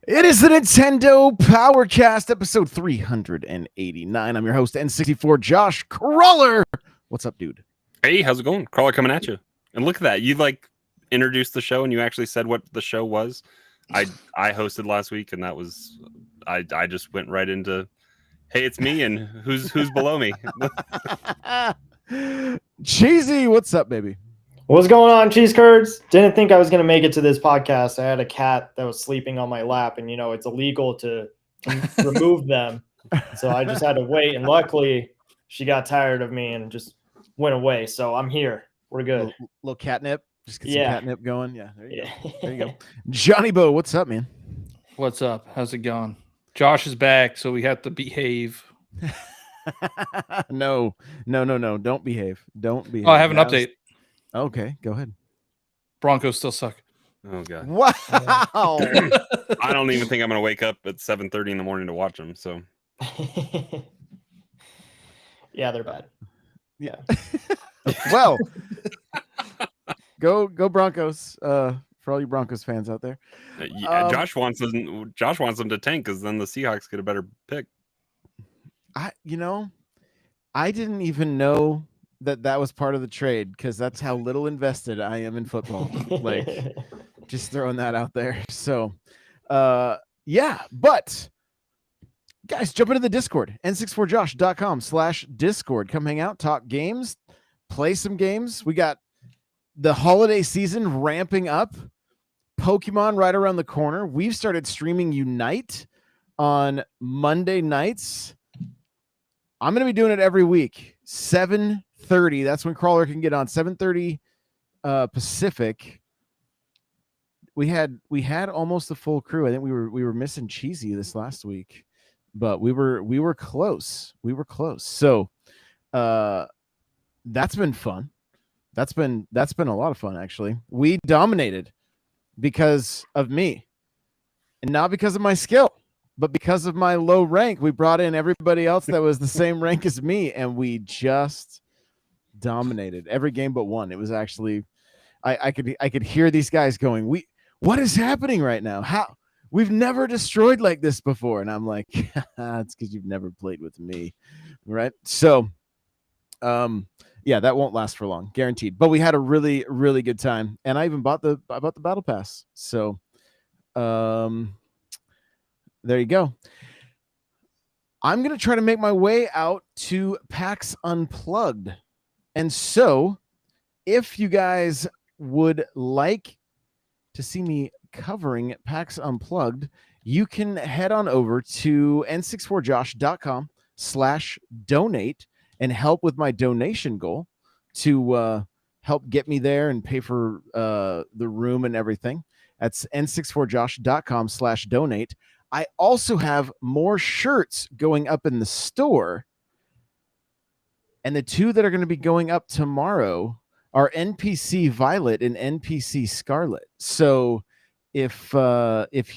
It is the Nintendo Powercast, episode 389. I'm your host, N64 Josh Crawler. What's up, dude? Hey, how's it going? Crawler coming at you. And look at that. You introduced the show and you actually said what the show was. I hosted last week and that was I just went right into, hey, it's me and who's below me. Cheesy, what's up, baby? What's going on, cheese curds? Didn't think I was going to make it to this podcast. I had a cat that was sleeping on my lap, and it's illegal to remove them. So I just had to wait, and luckily she got tired of me and just went away. So I'm here. We're good. Little catnip. Just get some catnip going. Yeah, there you go. There you go. Johnny Bo, what's up, man? What's up? How's it going? Josh is back, so we have to behave. No. Don't behave. Don't behave. Oh, I have an update. Okay, go ahead. Broncos still suck. Oh, God. Wow. I don't even think I'm going to wake up at 7:30 in the morning to watch them. So, yeah, they're bad. Yeah. Well, go Broncos. For all you Broncos fans out there. Josh wants them to tank because then the Seahawks get a better pick. I didn't even know that was part of the trade because that's how little invested I am in football. Like, just throwing that out there. So, yeah, but guys, jump into the Discord, n64josh.com/Discord. Come hang out, talk games, play some games. We got the holiday season ramping up. Pokemon right around the corner. We've started streaming Unite on Monday nights. I'm going to be doing it every week. 7:30. That's when Crawler can get on. 7:30 Pacific. We had almost a full crew. I think we were missing Cheesy this last week, but we were close. We were close. So that's been fun. That's been a lot of fun, actually. We dominated because of me, and not because of my skill. But because of my low rank, we brought in everybody else that was the same rank as me, and we just dominated every game but one. It was actually, I could hear these guys going, what is happening right now? How we've never destroyed like this before, and I'm like, it's because you've never played with me, right? So, yeah, that won't last for long, guaranteed. But we had a really, really good time, and I even bought the battle pass. So, there you go. I'm going to try to make my way out to PAX Unplugged. And so, if you guys would like to see me covering PAX Unplugged, you can head on over to n64josh.com/donate and help with my donation goal to help get me there and pay for the room and everything. That's n64josh.com/donate. I also have more shirts going up in the store. And the two that are going to be going up tomorrow are NPC Violet and NPC Scarlet. So if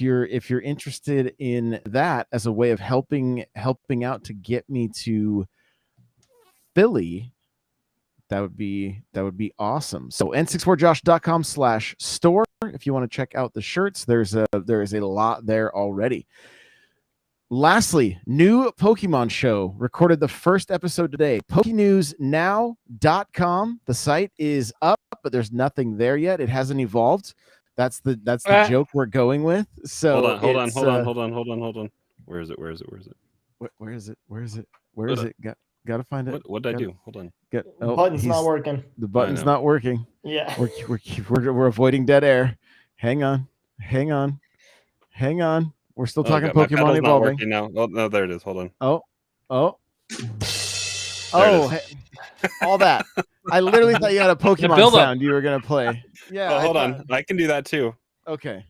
you're interested in that as a way of helping out to get me to Philly, that would be awesome. So n64josh.com/store. If you want to check out the shirts, there is a lot there already. Lastly, new Pokemon show recorded the first episode today. PokeNewsNow.com. The site is up, but there's nothing there yet. It hasn't evolved. That's the joke we're going with. So hold on. Where is it? Where is it? Got to find it. What did I do? Hold on. The button's not working. The button's not working. Yeah. We're avoiding dead air. Hang on. We're still talking Pokemon evolving. Now. Oh, no, there it is. Hold on. Oh. All that. I literally thought you had a Pokemon sound you were gonna play. Yeah. Hold on. I can do that too. Okay.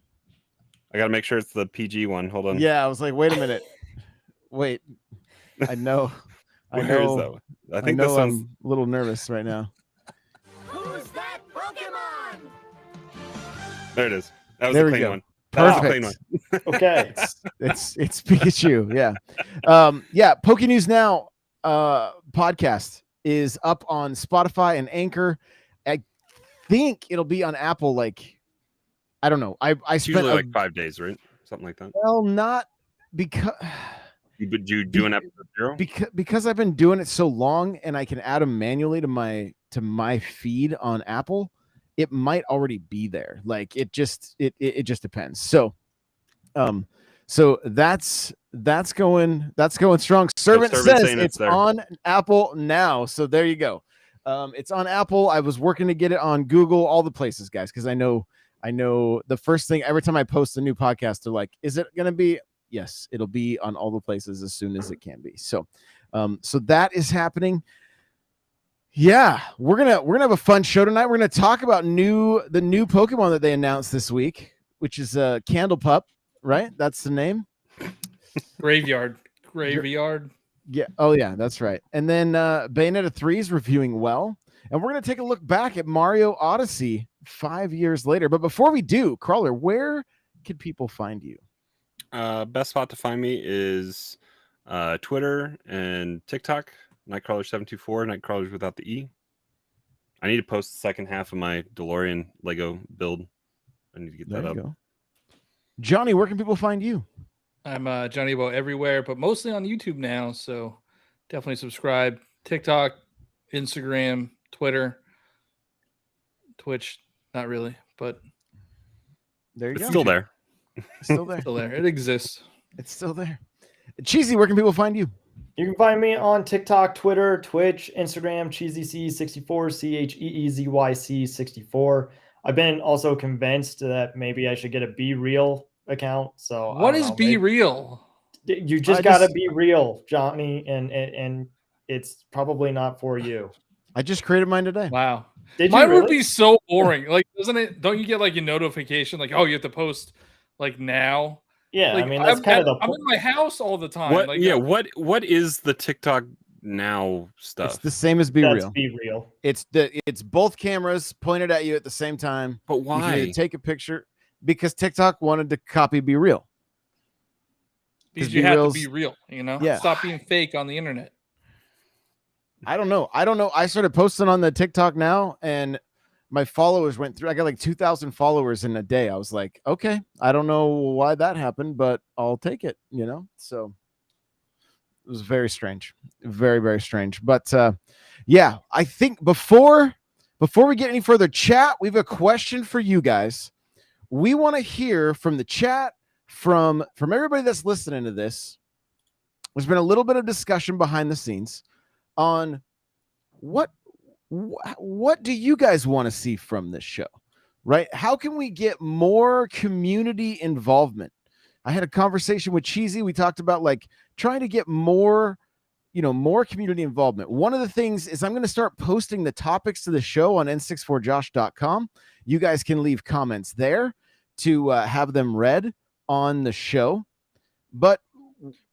I gotta make sure it's the PG one. Hold on. Yeah, I was like, wait a minute. Wait. I know. Where is that one? I think this one's I'm a little nervous right now. Who's that Pokemon? There it is. That was There a we clean go. one. That was a Perfect. clean one. Okay. It's Pikachu. Yeah. Yeah. Poke News Now podcast is up on Spotify and Anchor. I think it'll be on Apple. Like, I don't know. I It's spent usually like 5 days, right? something like that. Well, not because Would you do an episode 0? because I've been doing it so long, and I can add them manually to my feed on Apple. It might already be there. Like it just depends. So, so that's going strong. Servant says saying it's there. on Apple now. So there you go. It's on Apple. I was working to get it on Google, all the places, guys, because I know the first thing every time I post a new podcast, they're like, "Is it going to be?" Yes, it'll be on all the places as soon as it can be. So, so that is happening. Yeah, we're gonna have a fun show tonight. We're gonna talk about the new Pokemon that they announced this week, which is Candle Pup, right? That's the name. Graveyard. Yeah. Oh yeah, that's right. And then Bayonetta 3 is reviewing well, and we're gonna take a look back at Mario Odyssey 5 years later. But before we do, Crawler, where can people find you? Best spot to find me is Twitter and TikTok. Nightcrawler724, Nightcrawlers without the E. I need to post the second half of my DeLorean Lego build. I need to get that up. Go. Johnny, where can people find you? I'm Johnny Bo everywhere, but mostly on YouTube now. So definitely subscribe. TikTok, Instagram, Twitter, Twitch. Not really, but There you It's go. still there. It's still there. still there. It exists. It's still there. Cheesy, where can people find you? You can find me on TikTok, Twitter, Twitch, Instagram, CheezyC64, CheezyC64. I've been also convinced that maybe I should get a Be Real account. So What is Be Real? You just gotta be real, Johnny, and it's probably not for you. I just created mine today. Wow. Did you Mine would really? be so boring. Like, doesn't it? Don't you get like a notification like, oh, you have to post like now? Yeah, Like, I mean that's kind of the I'm in my house all the time. What? Like, Yeah. What is the TikTok now stuff? It's the same as Be that's Real. Be Real. It's both cameras pointed at you at the same time. But You can why? either take a picture because TikTok wanted to copy Be Real. because Be you have to Real's- be real. You know, Yeah. stop being fake on the internet. I don't know. I started posting on the TikTok now, and my followers went through. I got like 2,000 followers in a day. I was like, okay, I don't know why that happened, but I'll take it. So it was very strange, very, very strange. But yeah, I think before we get any further, chat, we have a question for you guys. We want to hear from the chat, from everybody that's listening to this. There's been a little bit of discussion behind the scenes on what do you guys want to see from this show, right? How can we get more community involvement? I had a conversation with Cheesy. We talked about like trying to get more community involvement. One of the things is I'm going to start posting the topics to the show on n64josh.com. You guys can leave comments there to have them read on the show. But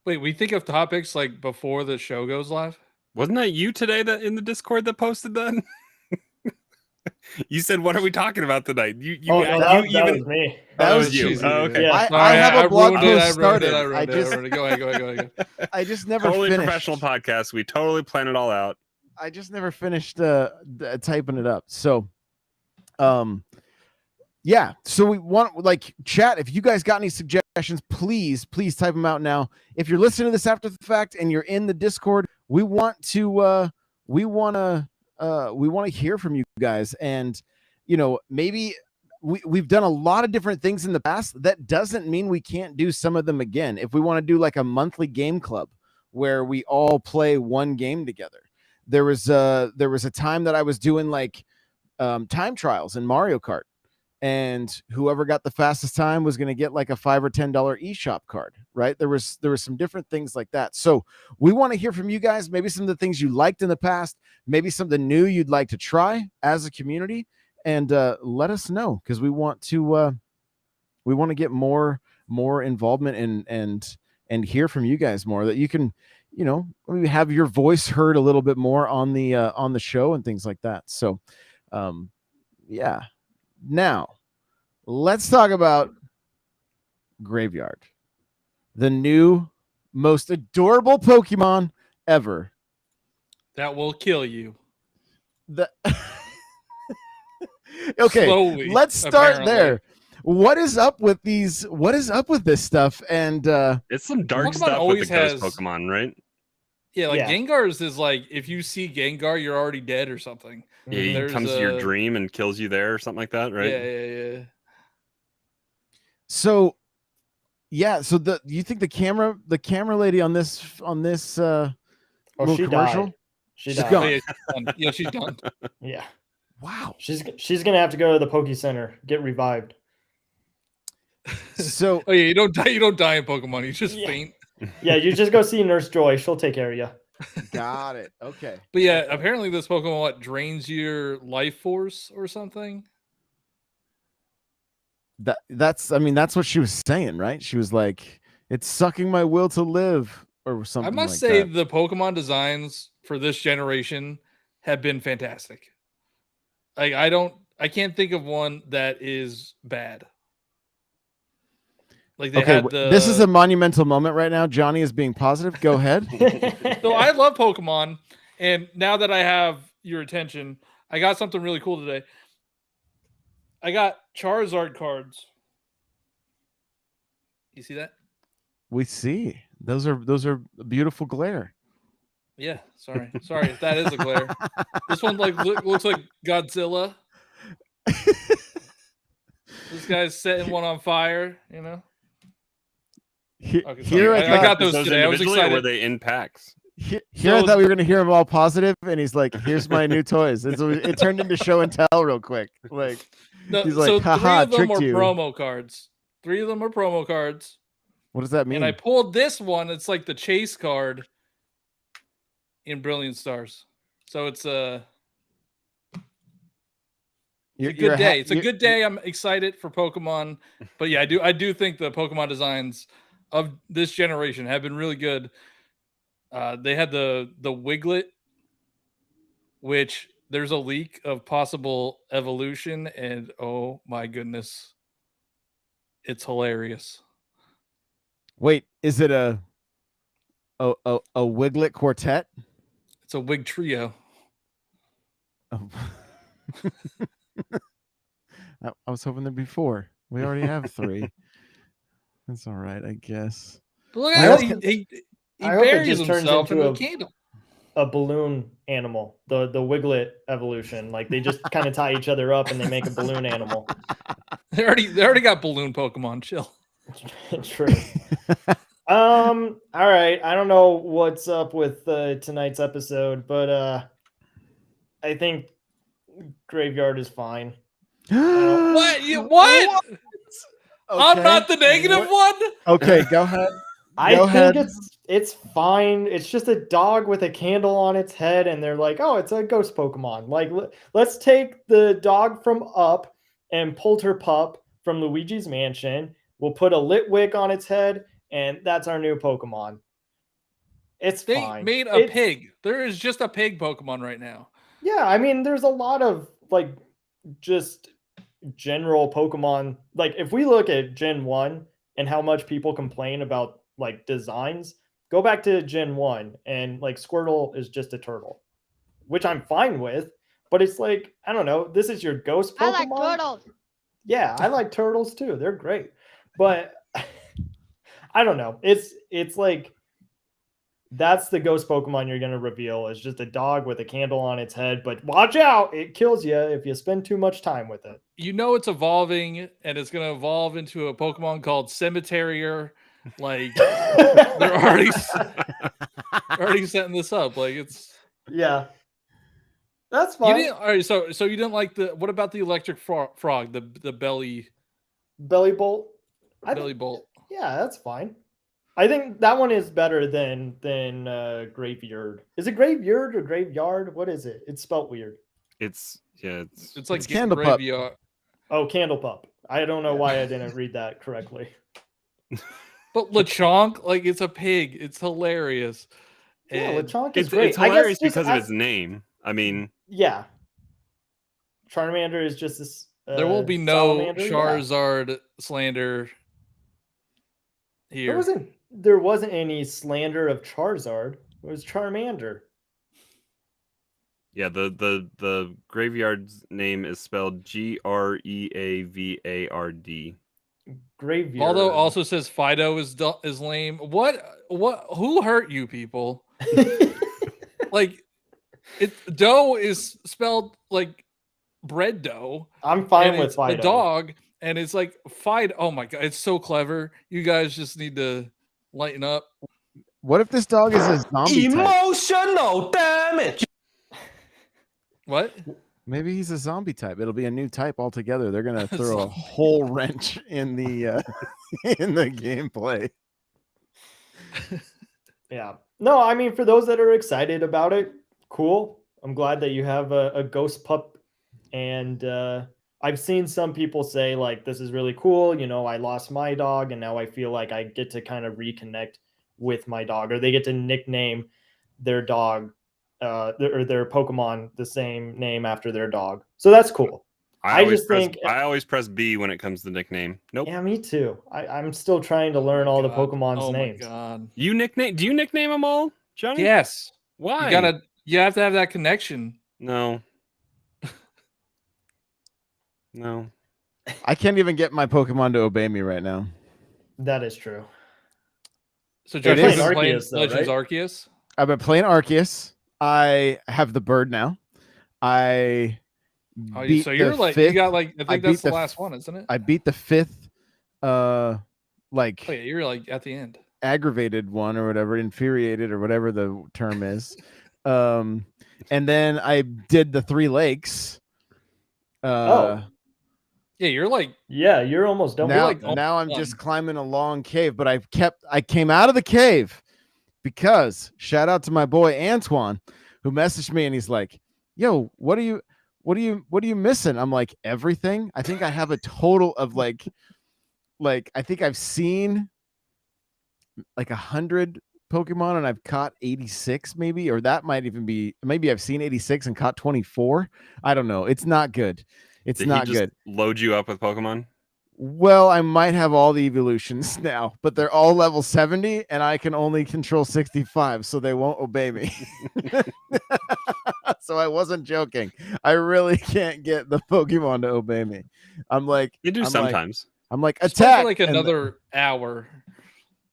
Wait, we think of topics like before the show goes live. Wasn't that you today that in the Discord that posted that? You said, "What are we talking about tonight?" You Oh, no, that was me. That was you. Cheesy. Oh, okay. Yeah. I have a blog ruined it, post started. I just Go ahead. I just never Totally finished. professional podcast. We totally plan it all out. I just never finished typing it up. So, yeah. So we want like chat. If you guys got any suggestions, please type them out now. If you're listening to this after the fact and you're in the Discord, we want to hear from you guys. And maybe we've done a lot of different things in the past. That doesn't mean we can't do some of them again. If we want to do like a monthly game club where we all play one game together. There was a time that I was doing like time trials in Mario Kart, and whoever got the fastest time was going to get like a $5 or $10 eShop card, right? There was some different things like that. So we want to hear from you guys, maybe some of the things you liked in the past, maybe something new you'd like to try as a community, and let us know, because we want to get more involvement and hear from you guys more, that you can maybe have your voice heard a little bit more on the show and things like that. So yeah. Now, let's talk about Graveyard, the new, most adorable Pokemon ever. That will kill you. Okay, Slowly, let's start apparently. there. What is up with these? What is up with this stuff? And It's some dark Pokemon stuff with always the ghost has- Pokemon, right? Yeah, like Yeah. Gengar's is like if you see Gengar, you're already dead or something. Yeah, he There's comes to your a- dream and kills you there or something like that, right? Yeah. so, yeah. So you think the camera lady on this Oh, little she commercial? died. She's She's died. gone. Oh, yeah, she's done. Yeah, she's done. Yeah. Wow. She's gonna have to go to the Poke Center, get revived. So Oh yeah, you don't die. You don't die in Pokemon. You just Yeah. faint. Yeah, you just go see Nurse Joy. She'll take care of you. got it. Okay. But yeah, apparently this Pokemon drains your life force or something. That's what she was saying, right? She was like, "It's sucking my will to live," or something. I must like say that. the Pokemon designs for this generation have been fantastic. Like I can't think of one that is bad. Like they Okay, had the. this is a monumental moment right now. Johnny is being positive. Go ahead. So I love Pokemon, and now that I have your attention, I got something really cool today. I got Charizard cards. You see that? We see those are a beautiful glare. Yeah, sorry if that is a glare. This one looks like Godzilla. This guy's setting one on fire, you know. Okay, Here sorry. I I got thought those today. I was individually, or excited. were they in packs? here So- I thought we were gonna hear him all positive, and he's like, "Here's my new toys." It turned into show and tell real quick. Like No, he's so like, "Haha, three of them tricked are you." promo cards. 3 of them are promo cards. What does that mean? And I pulled this one. It's like the chase card in Brilliant Stars. So it's a good day. It's a good day. I'm excited for Pokemon. But yeah, I do think the Pokemon designs of this generation have been really good. They had the Wiglet, which there's a leak of possible evolution, and oh my goodness, it's hilarious. Wait, is it a Wiglet quartet? It's a Wig trio. Oh. I was hoping there'd be 4. We already have 3. That's all right, I guess. But look I at hope- he I hope it buries just turns himself in into a a- candle. A balloon animal, the Wiglet evolution. Like they just kind of tie each other up and they make a balloon animal. They already got balloon Pokemon. Chill. True. All right. I don't know what's up with tonight's episode, but I think Graveyard is fine. What? What? I'm not the negative one. Okay, go ahead. I Go think ahead. it's fine. It's just a dog with a candle on its head, and they're like, "Oh, it's a ghost Pokemon." Like, let's take the dog from Up and Polterpup from Luigi's Mansion. We'll put a lit wick on its head, and that's our new Pokemon. It's They fine. made a pig. There is just a pig Pokemon right now. Yeah, I mean, there's a lot of like just general Pokemon. Like, if we look at Gen 1 and how much people complain about like designs, go back to Gen 1 and like Squirtle is just a turtle, which I'm fine with, but it's like, I don't know, this is your ghost Pokemon. I like turtles. Yeah, I like turtles too. They're great. But I don't know. It's like that's the ghost Pokemon you're going to reveal is just a dog with a candle on its head, but watch out, it kills you if you spend too much time with it. You know it's evolving, and it's going to evolve into a Pokemon called Cemeterier. Like they're already setting this up. Like it's Yeah. That's you fine. didn't. All right, so you didn't like the. What about the electric frog? The belly Belly Bolt. belly bolt. Yeah, that's fine. I think that one is better than Graveyard. Is it Graveyard or Graveyard? What is it? It's spelt weird. It's It's like It's Candlepup. Graveyard. Oh, Candlepup. I don't know why I didn't read that correctly. But Lechonk, like it's a pig. It's hilarious. Yeah, And Lechonk is it's great. hilarious I guess just because of as- its name. I mean, Yeah. Charmander is just this. there will be no salamander, yeah. Charizard slander here. There wasn't any slander of Charizard. It was Charmander. Yeah, the graveyard's name is spelled Greavard. Graveyard. Waldo also says Fido is lame. What? Who hurt you people? Like, dough is spelled like bread dough. I'm fine and with it's Fido. the dog, and it's like Fido. Oh my god, it's so clever. You guys just need to lighten up. What if this dog is a zombie type? Emotional damage. What? Maybe he's a zombie type. It'll be a new type altogether. They're gonna throw a whole wrench in the in the gameplay. Yeah. No, I mean, for those that are excited about it, cool. I'm glad that you have a ghost pup. And I've seen some people say, like, this is really cool. You know, I lost my dog and now I feel like I get to kind of reconnect with my dog, or they get to nickname their dog or their Pokemon the same name after their dog. So that's cool. I always press B when it comes to nickname. Nope. Yeah, me too. I'm still trying to learn all the Pokemon's names. Oh my god. Do you nickname them all, Johnny? Yes. Why? You have to have that connection. No. No. I can't even get my Pokemon to obey me right now. That is true. So Josh, is. you've been playing Arceus, though, Legends right? Arceus? I've been playing Arceus. I have the bird now. Oh, beat so you're the like fifth- you got like I I think that's beat the the last one, isn't it? I beat the fifth Oh yeah, you're like at the end. aggravated one or whatever, infuriated or whatever the term is. And then I did the 3 lakes. Oh. Yeah, you're like Yeah, you're almost done. now, with it. now I'm done. just climbing a long cave, but I came out of the cave because shout out to my boy Antoine, who messaged me and he's like, yo, what are you missing? I'm like, everything. I think I have a total of like I think I've seen like 100 Pokemon and I've caught 86 maybe, or that might even be, maybe I've seen 86 and caught 24. I don't know. It's not good. It's Did not he just good. load you up with Pokemon? Well, I might have all the evolutions now, but they're all level 70 and I can only control 65, so they won't obey me. So I wasn't joking. I really can't get the Pokemon to obey me. I'm like, You do sometimes. I'm like just play attack for like and another hour.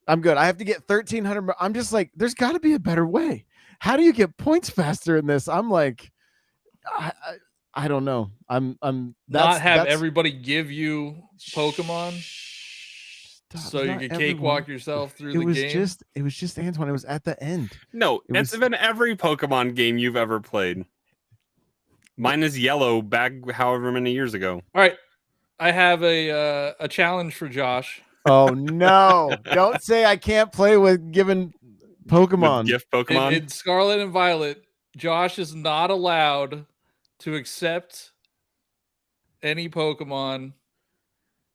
I'm good. I have to get 1300. I'm just like, there's got to be a better way. How do you get points faster in this? I'm like, I don't know. Not have everybody give you Pokemon Stop, so you not can everyone. cakewalk yourself through the game. It was just Antoine. It was at the end. No, it's been every Pokemon game you've ever played. Mine is yellow back however many years ago. All right. I have a challenge for Josh. Oh no! Don't say I can't play with given Pokemon. With gift Pokemon. In Scarlet and Violet, Josh is not allowed to accept any Pokemon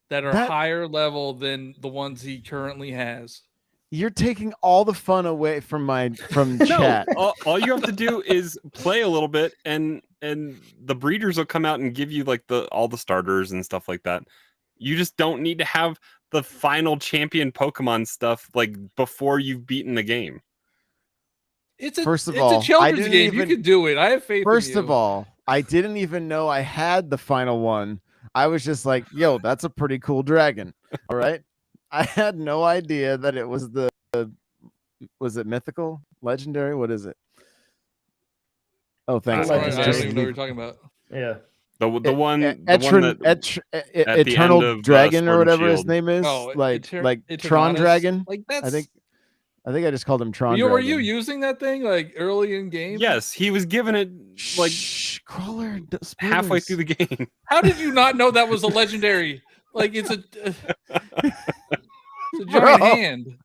that are higher level than the ones he currently has. You're taking all the fun away from chat. All you have to do is play a little bit, and the breeders will come out and give you like all the starters and stuff like that. You just don't need to have the final champion Pokemon stuff like before you've beaten the game. It's a children's I game. didn't You can do it. I have faith. First in you. of all, I didn't even know I had the final one. I was just like, yo, that's a pretty cool dragon. All right. I had no idea that it was was it mythical, legendary? What is it? Oh, thanks. I Legendary. don't even know what you're talking about. Yeah. The one that Eternal end of, Dragon Sword or and whatever his Shield. name is, Oh, like Tron Eternanus? Dragon. Like that's. I think I just called him Tron. Were Dragon. you using that thing like early in game? Yes, he was given it like Crawler halfway through the game. How did you not know that was a legendary? Like it's a giant hand.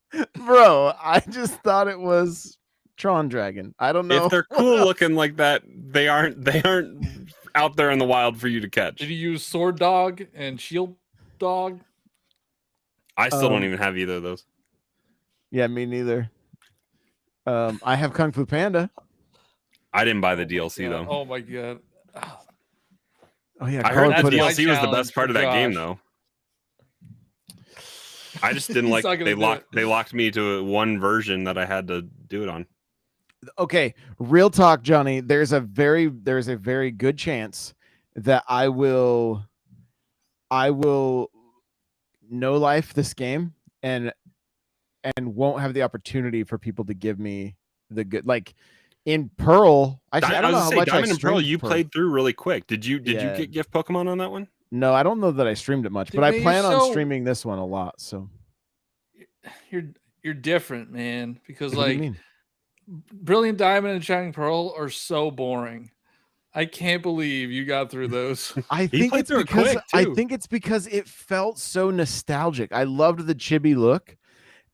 Bro, I just thought it was Tron Dragon. I don't know. If they're cool looking like that, they aren't out there in the wild for you to catch. Did you use Sword Dog and Shield Dog? I still don't even have either of those. Yeah, me neither. I have Kung Fu Panda. I didn't buy the DLC though. Oh my god. Oh yeah, I heard that put it- DLC was the challenge best part for of that game Josh. though. I just didn't He's like not gonna do it. they locked me to one version that I had to do it on. Okay, real talk, Johnny. There's a very good chance that I will no life this game and won't have the opportunity for people to give me the good, like in Pearl. Actually, I don't know how much Diamond I and Pearl streamed you played through really quick. Did you Yeah. get gift Pokemon on that one? No, I don't know that I streamed it much, but Man, I you're plan on so- streaming this one a lot. So You're different, man, because what do you like mean? Brilliant Diamond and Shining Pearl are so boring. I can't believe you got through those. I think played it's through it because quick, I too. think it's because it felt so nostalgic. I loved the chibi look,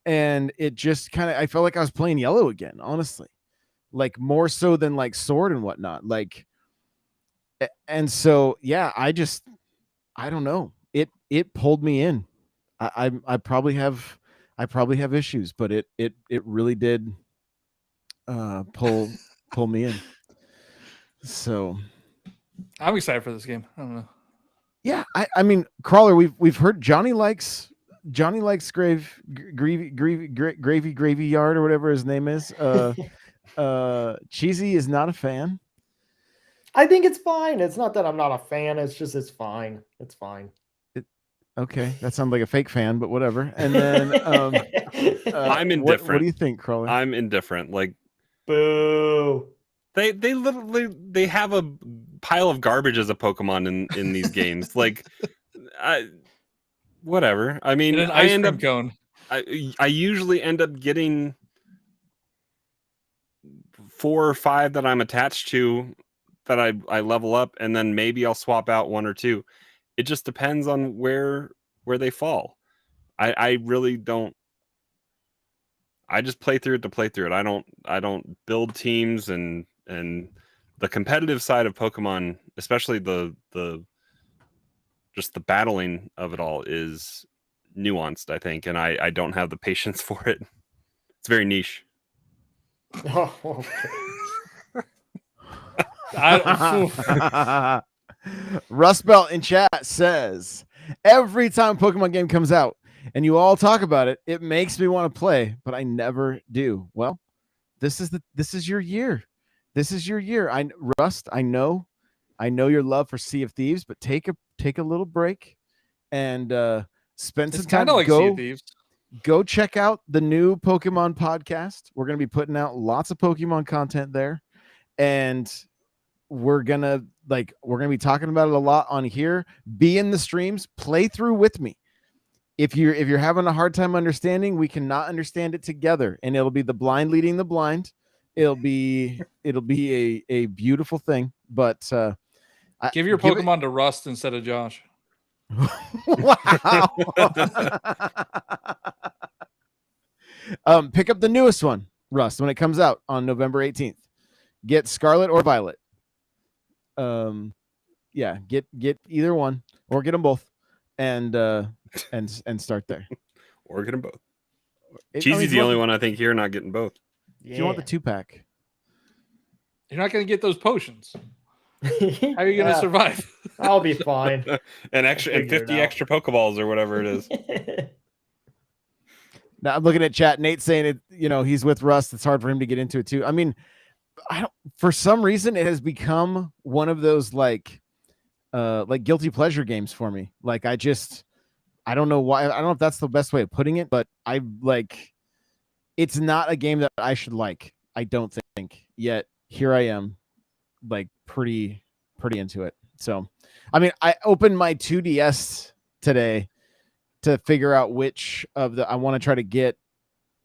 and it just kind of I felt like I was playing Yellow again, honestly. Like more so than like Sword and whatnot. Like, and so yeah, I don't know. It pulled me in. I probably have issues, but it really did pull me in. So I'm excited for this game. I don't know. yeah, I mean, Crawler, we've heard Johnny likes gravy yard or whatever his name is. Cheesy is not a fan. I think it's fine. It's not that I'm not a fan. It's just it's fine. It's fine. Okay, that sounds like a fake fan, but whatever. And then I'm What indifferent. do you think, Crawler? I'm indifferent. Like Boo. they literally they have a pile of garbage as a Pokemon in these games. Like whatever. I mean, In an I ice end cream up cone. I usually end up getting 4 or 5 that I'm attached to that I level up, and then maybe I'll swap out 1 or 2. It just depends on where they fall. I really don't. I just play through it to play through it. I don't build teams, and the competitive side of Pokemon, especially the just the battling of it all, is nuanced, I think, and I don't have the patience for it. It's very niche. Oh, okay. Rust Belt in chat says every time Pokemon game comes out and you all talk about it, it makes me want to play, but I never do. Well, this is your year. This is your year. Rust, I know your love for Sea of Thieves, but take a little break and spend It's some time. kind of like Sea of Thieves. Go check out the new Pokemon podcast. We're going to be putting out lots of Pokemon content there, and we're going to be talking about it a lot on here. Be in the streams, play through with me. If you're having a hard time understanding, we cannot understand it together, and it'll be the blind leading the blind. It'll be a beautiful thing, but Give your Pokemon to Rust instead of Josh. Wow. Pick up the newest one, Rust, when it comes out on November 18th. Get Scarlet or Violet. Yeah, get either one or get them both, and start there. Or get them both. Cheesy's the only one I think here not getting both. If you want the 2-pack, you're not going to get those potions. How are you going to survive? I'll be fine. and 50 extra Pokeballs or whatever it is. Now I'm looking at chat. Nate's saying it. He's with Rust. It's hard for him to get into it too. I mean, for some reason it has become one of those like guilty pleasure games for me. Like I don't know why. I don't know if that's the best way of putting it, but it's not a game that I should like. I don't think. Yet here I am, like pretty into it. So, I mean, I opened my 2DS today to figure out which of I want to try to get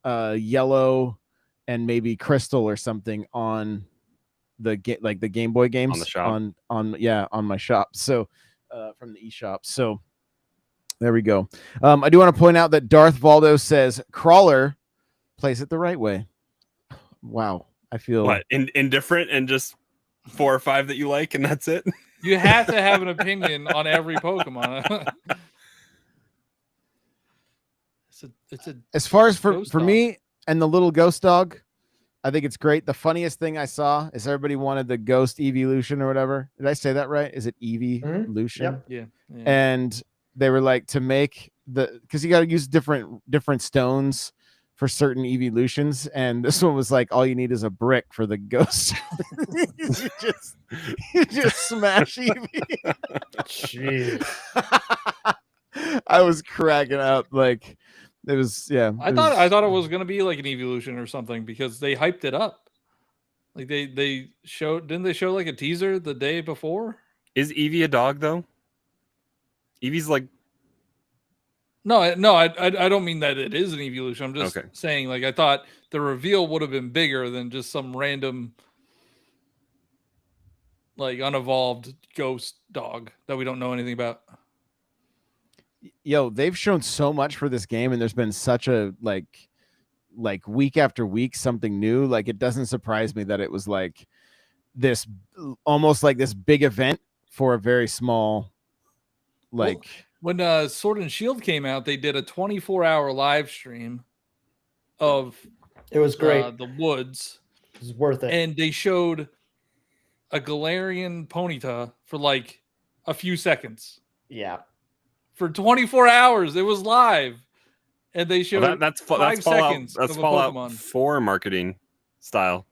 Yellow and maybe Crystal or something on the Game Boy games on the shop. on my shop. So from the eShop. So there we go. I do want to point out that Darth Valdo says Crawler plays it the right way. Wow. I feel what indifferent and just 4 or 5 that you like, and that's it. You have to have an opinion on every Pokemon. It's a as far as for me and the little ghost dog, I think it's great. The funniest thing I saw is everybody wanted the ghost evolution or whatever. Did I say that right? Is it evolution? Yep. Yeah. And they were like, to make because you got to use different stones for certain evolutions, and this one was like all you need is a brick for the ghost. you just smash Eevee. Jeez. I was cracking up. Like it was, yeah. I thought it was gonna be like an evolution or something because they hyped it up. Like they showed, didn't they show like a teaser the day before? Is Eevee a dog though? Eevee's like No, I don't mean that it is an evolution. I'm just Okay. saying, like, I thought the reveal would have been bigger than just some random, like, unevolved ghost dog that we don't know anything about. Yo, they've shown so much for this game, and there's been such a like week after week something new. Like it doesn't surprise me that it was like this, almost like this big event for a very small, like. When Sword and Shield came out, they did a 24-hour live stream of It was great. the woods, It was worth it. and they showed a Galarian Ponyta for like a few seconds. Yeah. For 24 hours, it was live, and they showed that's 5 Fallout. seconds That's of a Fallout Pokemon. 4 marketing style.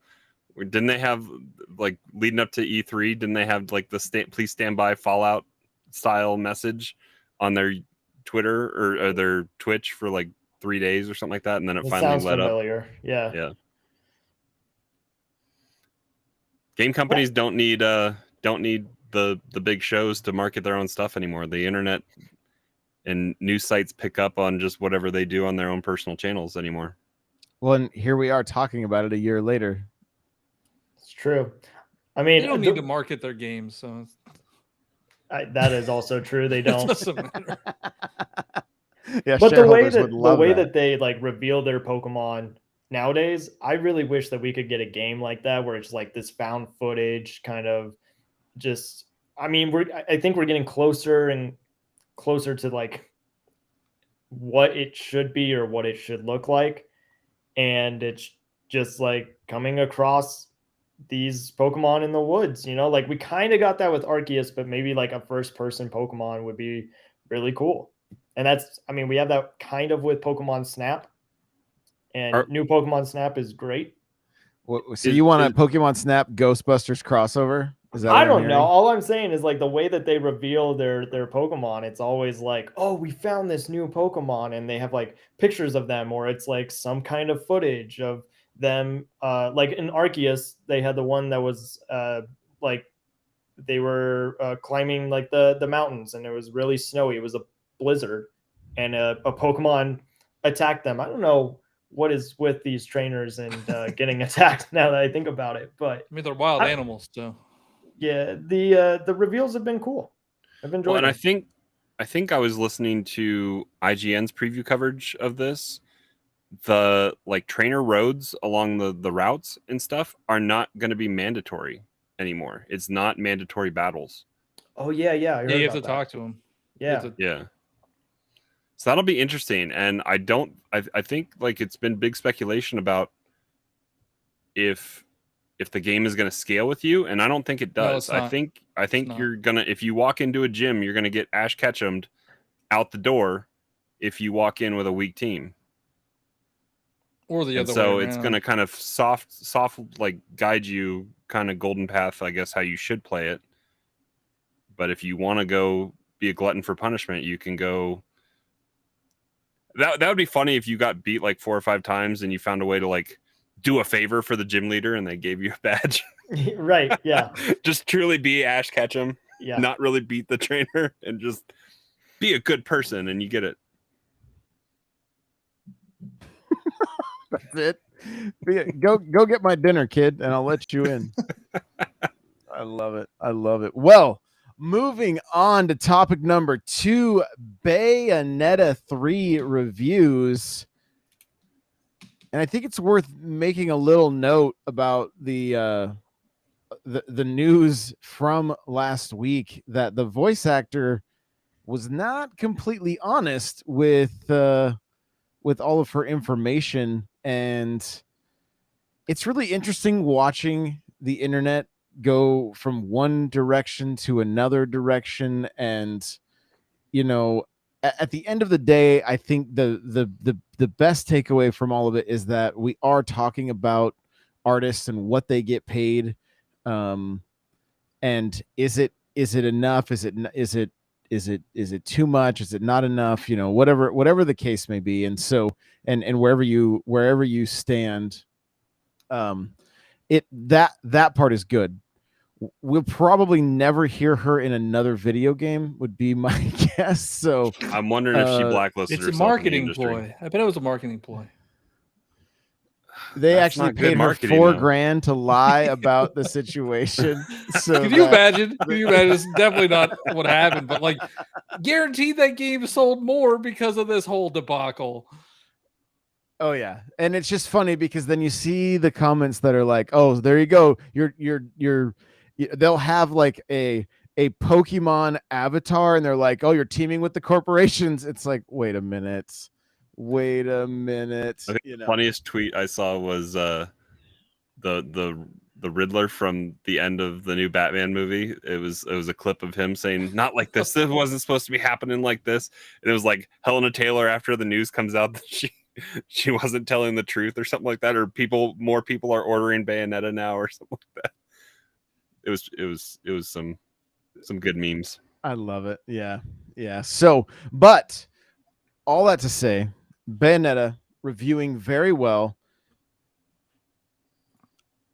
Didn't they have like leading up to E3? Didn't they have like the please stand by Fallout style message on their Twitter or their Twitch for like 3 days or something like that, and then it finally sounds let familiar. up. Yeah. Yeah. Game companies don't need the big shows to market their own stuff anymore. The internet and news sites pick up on just whatever they do on their own personal channels anymore. Well, and here we are talking about it a year later. It's true. I mean, They don't need to market their games, so that is also true. They it don't. doesn't matter. Yeah, But the way shareholders that they like reveal their Pokemon nowadays, I really wish that we could get a game like that where it's like this found footage kind of just. I mean, I think we're getting closer and closer to like what it should be or what it should look like, and it's just like coming across these Pokemon in the woods. You know, like we kind of got that with Arceus, but maybe like a first-person Pokemon would be really cool. And that's, I mean, we have that kind of with Pokemon Snap, and new Pokemon Snap is great. So you want a Pokemon Snap Ghostbusters crossover? Is that I don't know. All I'm saying is like the way that they reveal their Pokemon, it's always like, oh, we found this new Pokemon, and they have like pictures of them, or it's like some kind of footage of them. Like in Arceus, they had the one that was like they were climbing like the mountains, and it was really snowy. It was a blizzard, and a Pokemon attacked them. I don't know what is with these trainers and getting attacked now that I think about it, but I mean, they're wild animals, so yeah, the reveals have been cool. I've enjoyed Well, and them. I think I was listening to IGN's preview coverage of this. The like trainer roads along the routes and stuff are not going to be mandatory anymore. It's not mandatory battles. Oh yeah, I heard you have to about talk to them. Yeah. Yeah. So that'll be interesting. And I think like it's been big speculation about if the game is going to scale with you, and I don't think it No, does. it's not. I think you're going to, if you walk into a gym, you're going to get Ash Ketchum'd out the door if you walk in with a weak team. Or the other way So around. it's going to kind of soft like guide you kind of golden path, I guess, how you should play it. But if you want to go be a glutton for punishment, you can go. That would be funny if you got beat like 4 or 5 times and you found a way to like do a favor for the gym leader and they gave you a badge. Right. Yeah. Just truly be Ash Ketchum. Yeah. Not really beat the trainer and just be a good person and you get it. That's it. Go get my dinner, kid, and I'll let you in. I love it. Well, moving on to topic number 2, Bayonetta 3 reviews. And I think it's worth making a little note about the news from last week that the voice actor was not completely honest with all of her information, and it's really interesting watching the internet go from one direction to another direction. And at the end of the day, I think the best takeaway from all of it is that we are talking about artists and what they get paid, and is it enough? Is it too much? Is it not enough? You know, whatever the case may be. And so, and wherever you stand, that part is good. We'll probably never hear her in another video game, would be my guess. So I'm wondering if she blacklisted It's a herself in the marketing industry. ploy. I bet it was a marketing ploy. they That's actually not good paid her marketing, though. $4,000 to lie about the situation. So Can you imagine? Can you imagine? It's definitely not what happened, but like, guaranteed that game sold more because of this whole debacle. Oh yeah, and it's just funny because then you see the comments that are like, "Oh, there you go. They'll have like a Pokemon avatar, and they're like, "Oh, you're teaming with the corporations." It's like, wait a minute. I think the funniest tweet I saw was the Riddler from the end of the new Batman movie. It was a clip of him saying, "Not like this. It wasn't supposed to be happening like this." And it was like Helena Taylor after the news comes out that she wasn't telling the truth or something like that, or more people are ordering Bayonetta now or something like that. It was some good memes. I love it. Yeah. So, but all that to say, Bayonetta reviewing very well.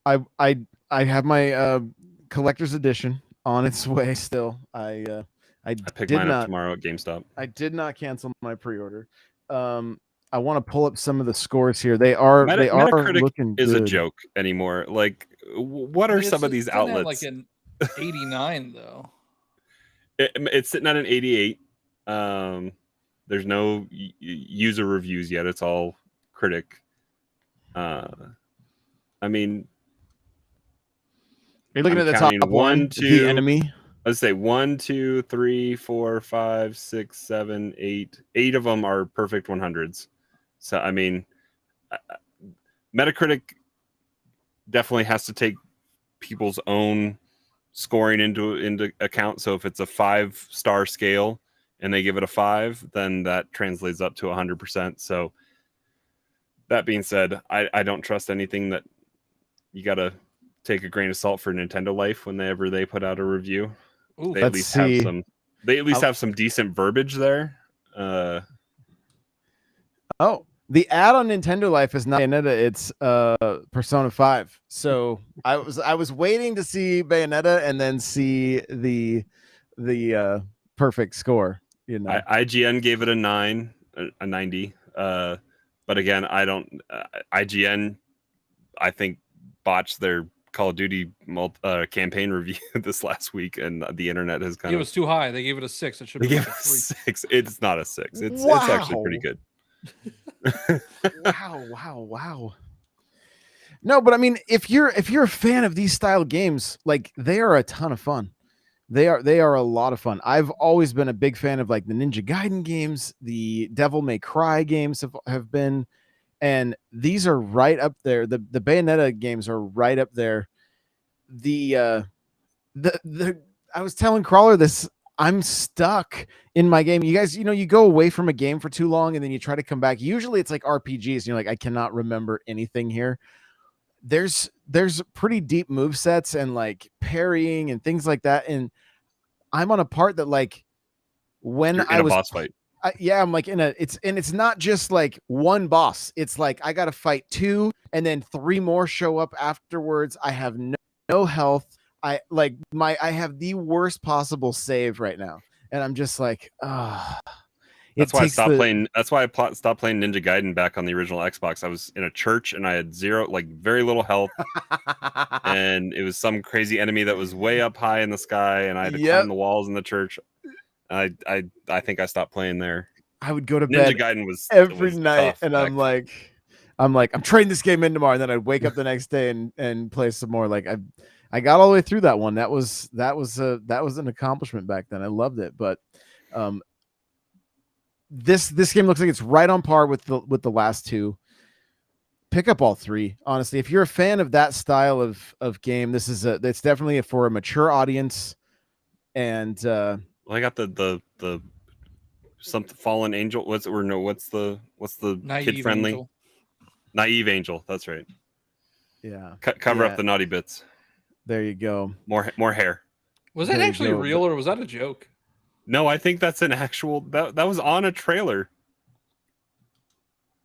I have my collector's edition on its way still. I picked did mine up not tomorrow at GameStop. I did not cancel my pre-order. I want to pull up some of the scores here. They are Metacritic looking is good. a joke anymore. Like, what are some of these It's sitting at outlets? like an 89 though. It's sitting at an 88. There's no user reviews yet. It's all critic. I mean, You're looking I'm at the top counting one, the enemy. Let's say 1, 2, 3, 4, 5, 6, 7, 8. 8 of them are perfect 100s. So I mean, Metacritic definitely has to take people's own scoring into account. So if it's a 5-star scale and they give it a 5, then that translates up to 100%. So that being said, I don't trust anything that you got to take a grain of salt for Nintendo Life whenever they put out a review. Ooh, They at least have some decent verbiage there. The ad on Nintendo Life is not Bayonetta, it's Persona 5. So I was waiting to see Bayonetta and then see the perfect score. You know, IGN gave it a 9, a 90. But again, I don't. IGN, I think, botched their Call of Duty campaign review this last week, and the internet has kind it of. was too high. They gave it a 6. It should They be gave like it a 3. 6. It's not a 6. It's actually pretty good. Wow. No, but I mean, if you're a fan of these style games, like, they are a ton of fun. They are a lot of fun. I've always been a big fan of like the Ninja Gaiden games, the Devil May Cry games have been, and these are right up there. The Bayonetta games are right up there. I was telling Crawler this. I'm stuck in my game. You guys, you go away from a game for too long and then you try to come back. Usually it's like RPGs. And you're like, I cannot remember anything here. There's pretty deep move sets and like parrying and things like that. And I'm on a part that, like, when You're in a boss fight. I'm like it's not just like one boss. It's like I got to fight 2 and then 3 more show up afterwards. I have no health. I have the worst possible save right now, and I'm just like, That's why I stopped playing. That's why I stopped playing Ninja Gaiden back on the original Xbox. I was in a church and I had very little health, and it was some crazy enemy that was way up high in the sky, and I had to climb the walls in the church. I think I stopped playing there. I would go to bed Ninja Gaiden was every night, and I'm I'm trading this game in tomorrow, and then I'd wake up the next day and play some more. Like I got all the way through that one. That was an accomplishment back then. I loved it, but this game looks like it's right on par with the last 2. Pick up all 3. Honestly, if you're a fan of that style of game, it's definitely for a mature audience. And I got the something Fallen Angel. What's the Naive kid friendly Angel. Naive Angel? That's right. Yeah. Cover Yeah. up the naughty bits. There you go. More hair. Was that There you actually go, real or was that a joke? No, I think that's an actual that was on a trailer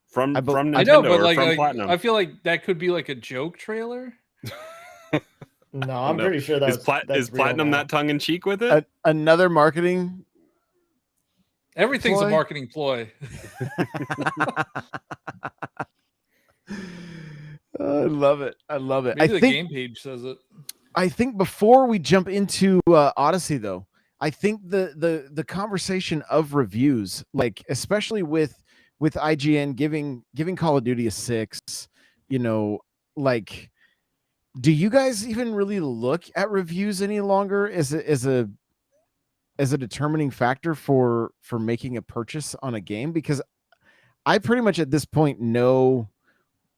from I Nintendo I know, but or from like Platinum. I feel like that could be like a joke trailer. No, I'm No. pretty sure Is that's real Platinum now. that tongue in cheek with it? Another marketing. Everything's Ploy? a marketing ploy. I love it. I love it. Maybe the game page says it. I think before we jump into Odyssey, though, I think the conversation of reviews, like especially with IGN giving Call of Duty a 6, you know, like, do you guys even really look at reviews any longer as a determining factor for making a purchase on a game? Because I pretty much at this point know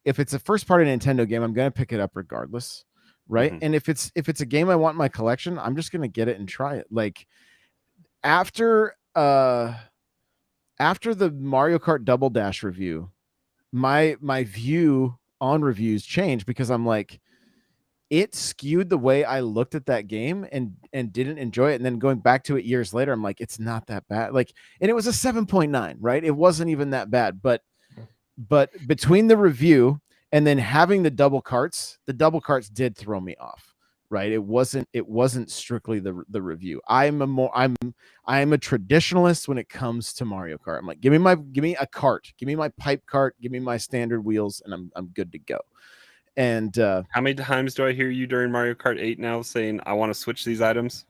if it's a first party Nintendo game, I'm going to pick it up regardless. Right. Mhm. And if it's a game I want in my collection, I'm just going to get it and try it. Like after the Mario Kart Double Dash review, my view on reviews changed because I'm like, it skewed the way I looked at that game and didn't enjoy it. And then going back to it years later, I'm like, it's not that bad. Like, and it was a 7.9, right? It wasn't even that bad, but between the review and then having the double carts did throw me off, right? It wasn't strictly the review. I'm a traditionalist when it comes to Mario Kart. I'm like, give me a cart, give me my pipe cart, give me my standard wheels, and I'm good to go. And How many times do I hear you during Mario Kart 8 now saying I want to switch these items?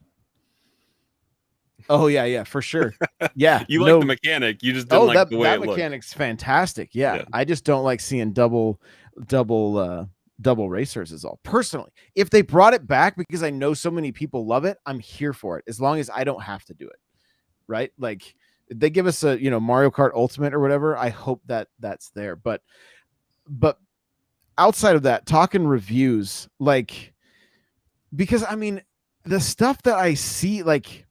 oh yeah, for sure. Yeah. You like the mechanic, you just didn't like that the way it looked. mechanic's fantastic. Yeah. Yeah. I just don't like seeing double racers is all. Personally, if they brought it back because I know so many people love it, I'm here for it as long as I don't have to do it. Right? Like if they give us a, Mario Kart Ultimate or whatever, I hope that's there. But outside of that, talking reviews, like, because I mean, the stuff that I see, like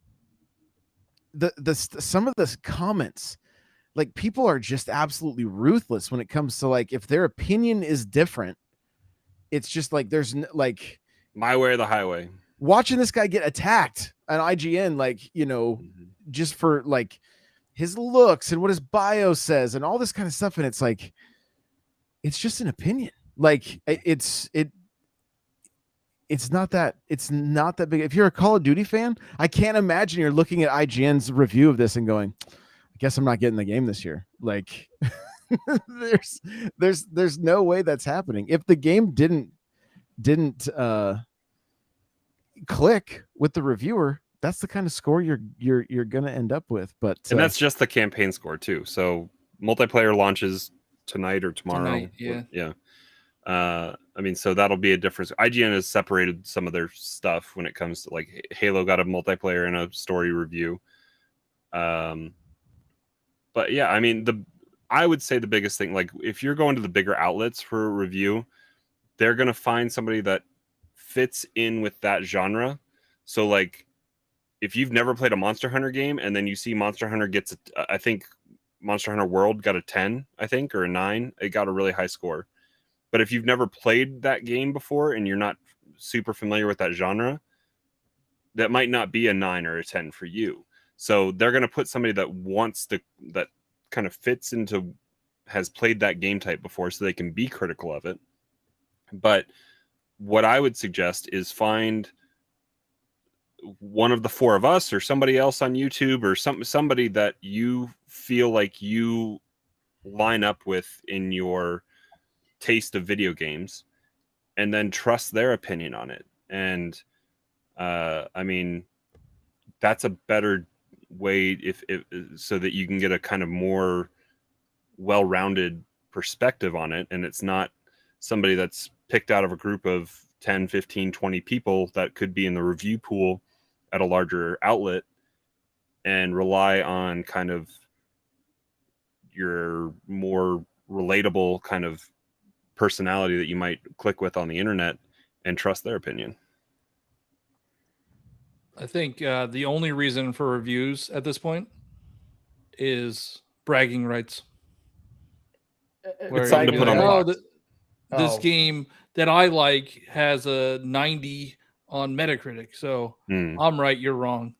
some of the comments, like people are just absolutely ruthless when it comes to like, if their opinion is different, it's just like, there's like My way or the highway. watching this guy get attacked on IGN, like, just for like his looks and what his bio says and all this kind of stuff. And it's like, it's just an opinion. Like it's not that big. If you're a Call of Duty fan, I can't imagine you're looking at IGN's review of this and going, I guess I'm not getting the game this year. Like there's no way that's happening. If the game didn't click with the reviewer, that's the kind of score you're gonna end up with. But And that's just the campaign score too. So multiplayer launches tonight or tomorrow. Yeah. I mean, so that'll be a difference. IGN has separated some of their stuff when it comes to like Halo got a multiplayer and a story review. But yeah, I mean, I would say the biggest thing, like if you're going to the bigger outlets for a review, they're going to find somebody that fits in with that genre. So like if you've never played a Monster Hunter game and then you see Monster Hunter gets, I think Monster Hunter World got a 10, I think, or a 9, it got a really high score. But if you've never played that game before and you're not super familiar with that genre, that might not be a 9 or a 10 for you. So they're going to put somebody that that kind of fits into, has played that game type before so they can be critical of it. But what I would suggest is find one of the four of us or somebody else on YouTube or somebody that you feel like you line up with in your taste of video games, and then trust their opinion on it. And I mean, that's a better way if so that you can get a kind of more well-rounded perspective on it, and it's not somebody that's picked out of a group of 10, 15, 20 people that could be in the review pool at a larger outlet and rely on kind of your more relatable kind of personality that you might click with on the internet and trust their opinion. I think the only reason for reviews at this point is bragging rights. It's something to you're put on the "Oh, box. this Oh. game that I like has a 90 on Metacritic, so I'm right, you're wrong.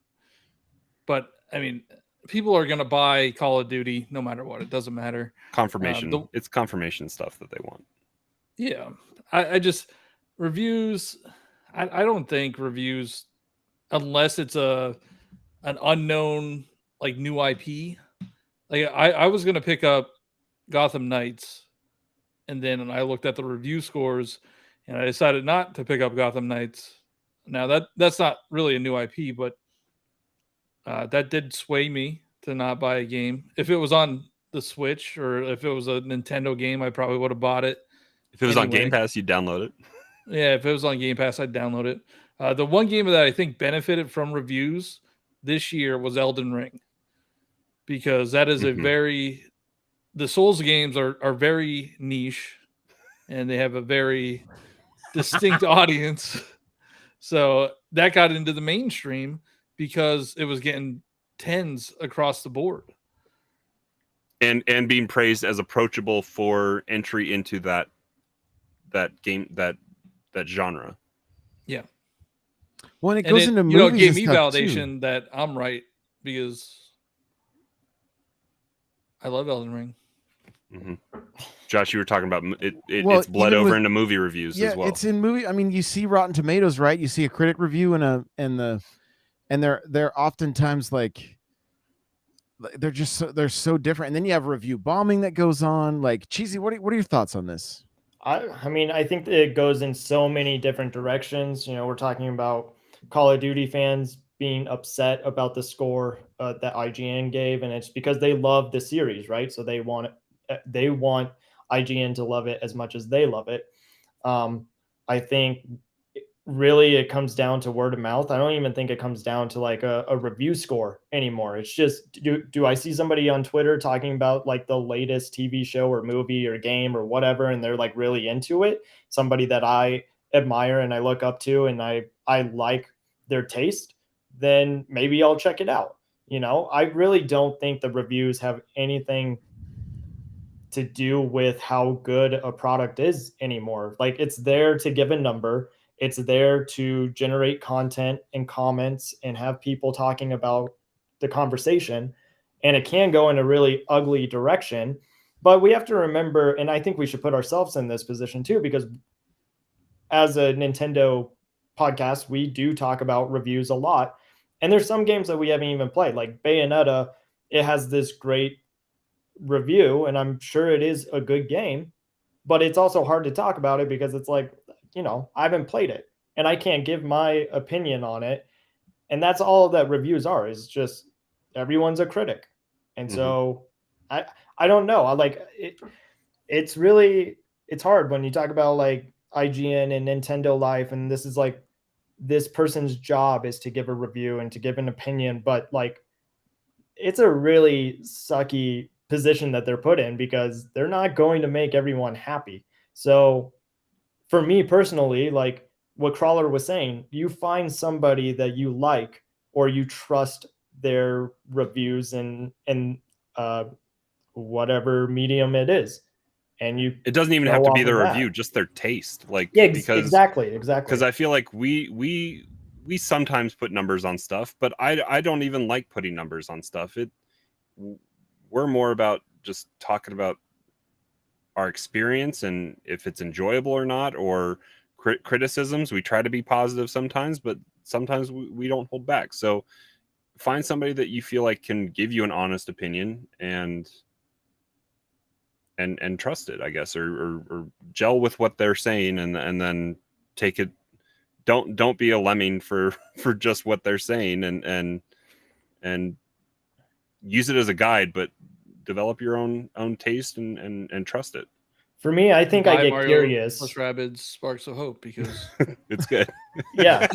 But I mean, people are going to buy Call of Duty no matter what. It doesn't matter. Confirmation. It's confirmation stuff that they want. Yeah, I just reviews. I don't think reviews, unless it's an unknown like new IP. Like I was gonna pick up Gotham Knights, and then I looked at the review scores, and I decided not to pick up Gotham Knights. Now that's not really a new IP, but that did sway me to not buy a game. If it was on the Switch or if it was a Nintendo game, I probably would have bought it. If it was on Game Pass, you'd download it. Yeah, if it was on Game Pass, I'd download it. The one game that I think benefited from reviews this year was Elden Ring, because that is a the Souls games are very niche, and they have a very distinct audience. So that got into the mainstream because it was getting tens across the board. And being praised as approachable for entry into that game, that genre. Yeah. When it goes into movies, it gave me and stuff, validation too. that I'm right, because I love Elden Ring. Josh, you were talking about it. Well, It's bled even over with- into movie reviews Yeah, as well. it's in movie. I mean, you see Rotten Tomatoes, right? You see a critic review and they're oftentimes like they're so different. And then you have review bombing that goes on. Like, Cheesy, what are your thoughts on this? I mean, I think that it goes in so many different directions. You know, we're talking about Call of Duty fans being upset about the score that IGN gave, and it's because they love the series, right? So they want IGN to love it as much as they love it. I think really it comes down to word of mouth. I don't even think it comes down to like a review score anymore. It's just, do I see somebody on Twitter talking about like the latest TV show or movie or game or whatever, and they're like really into it, somebody that I admire and I look up to and I like their taste, then maybe I'll check it out. You know, I really don't think the reviews have anything to do with how good a product is anymore. Like, it's there to give a number. It's there to generate content and comments and have people talking about the conversation. And it can go in a really ugly direction. But we have to remember, and I think we should put ourselves in this position too, because as a Nintendo podcast, we do talk about reviews a lot. And there's some games that we haven't even played, like Bayonetta. It has this great review, and I'm sure it is a good game, but it's also hard to talk about it because it's like, you know, I haven't played it and I can't give my opinion on it. And that's all that reviews are, is just everyone's a critic. And so I don't know. I like it. It's hard when you talk about like IGN and Nintendo Life, and this is like, this person's job is to give a review and to give an opinion, but like, it's a really sucky position that they're put in because they're not going to make everyone happy. So for me personally, like what Crawler was saying, you find somebody that you like or you trust their reviews and whatever medium it is. And it doesn't even have to be their review, just their taste. Like, yeah, because exactly. Because I feel like we sometimes put numbers on stuff, but I don't even like putting numbers on stuff. We're more about just talking about our experience and if it's enjoyable or not, or criticisms. We try to be positive sometimes, but sometimes we don't hold back. So find somebody that you feel like can give you an honest opinion and trust it, I guess, or gel with what they're saying, and then take it. Don't be a lemming for just what they're saying, and use it as a guide, but develop your own taste and trust it. For me, I think I get Mario curious. plus Rabbids Sparks of Hope, because it's good. Yeah.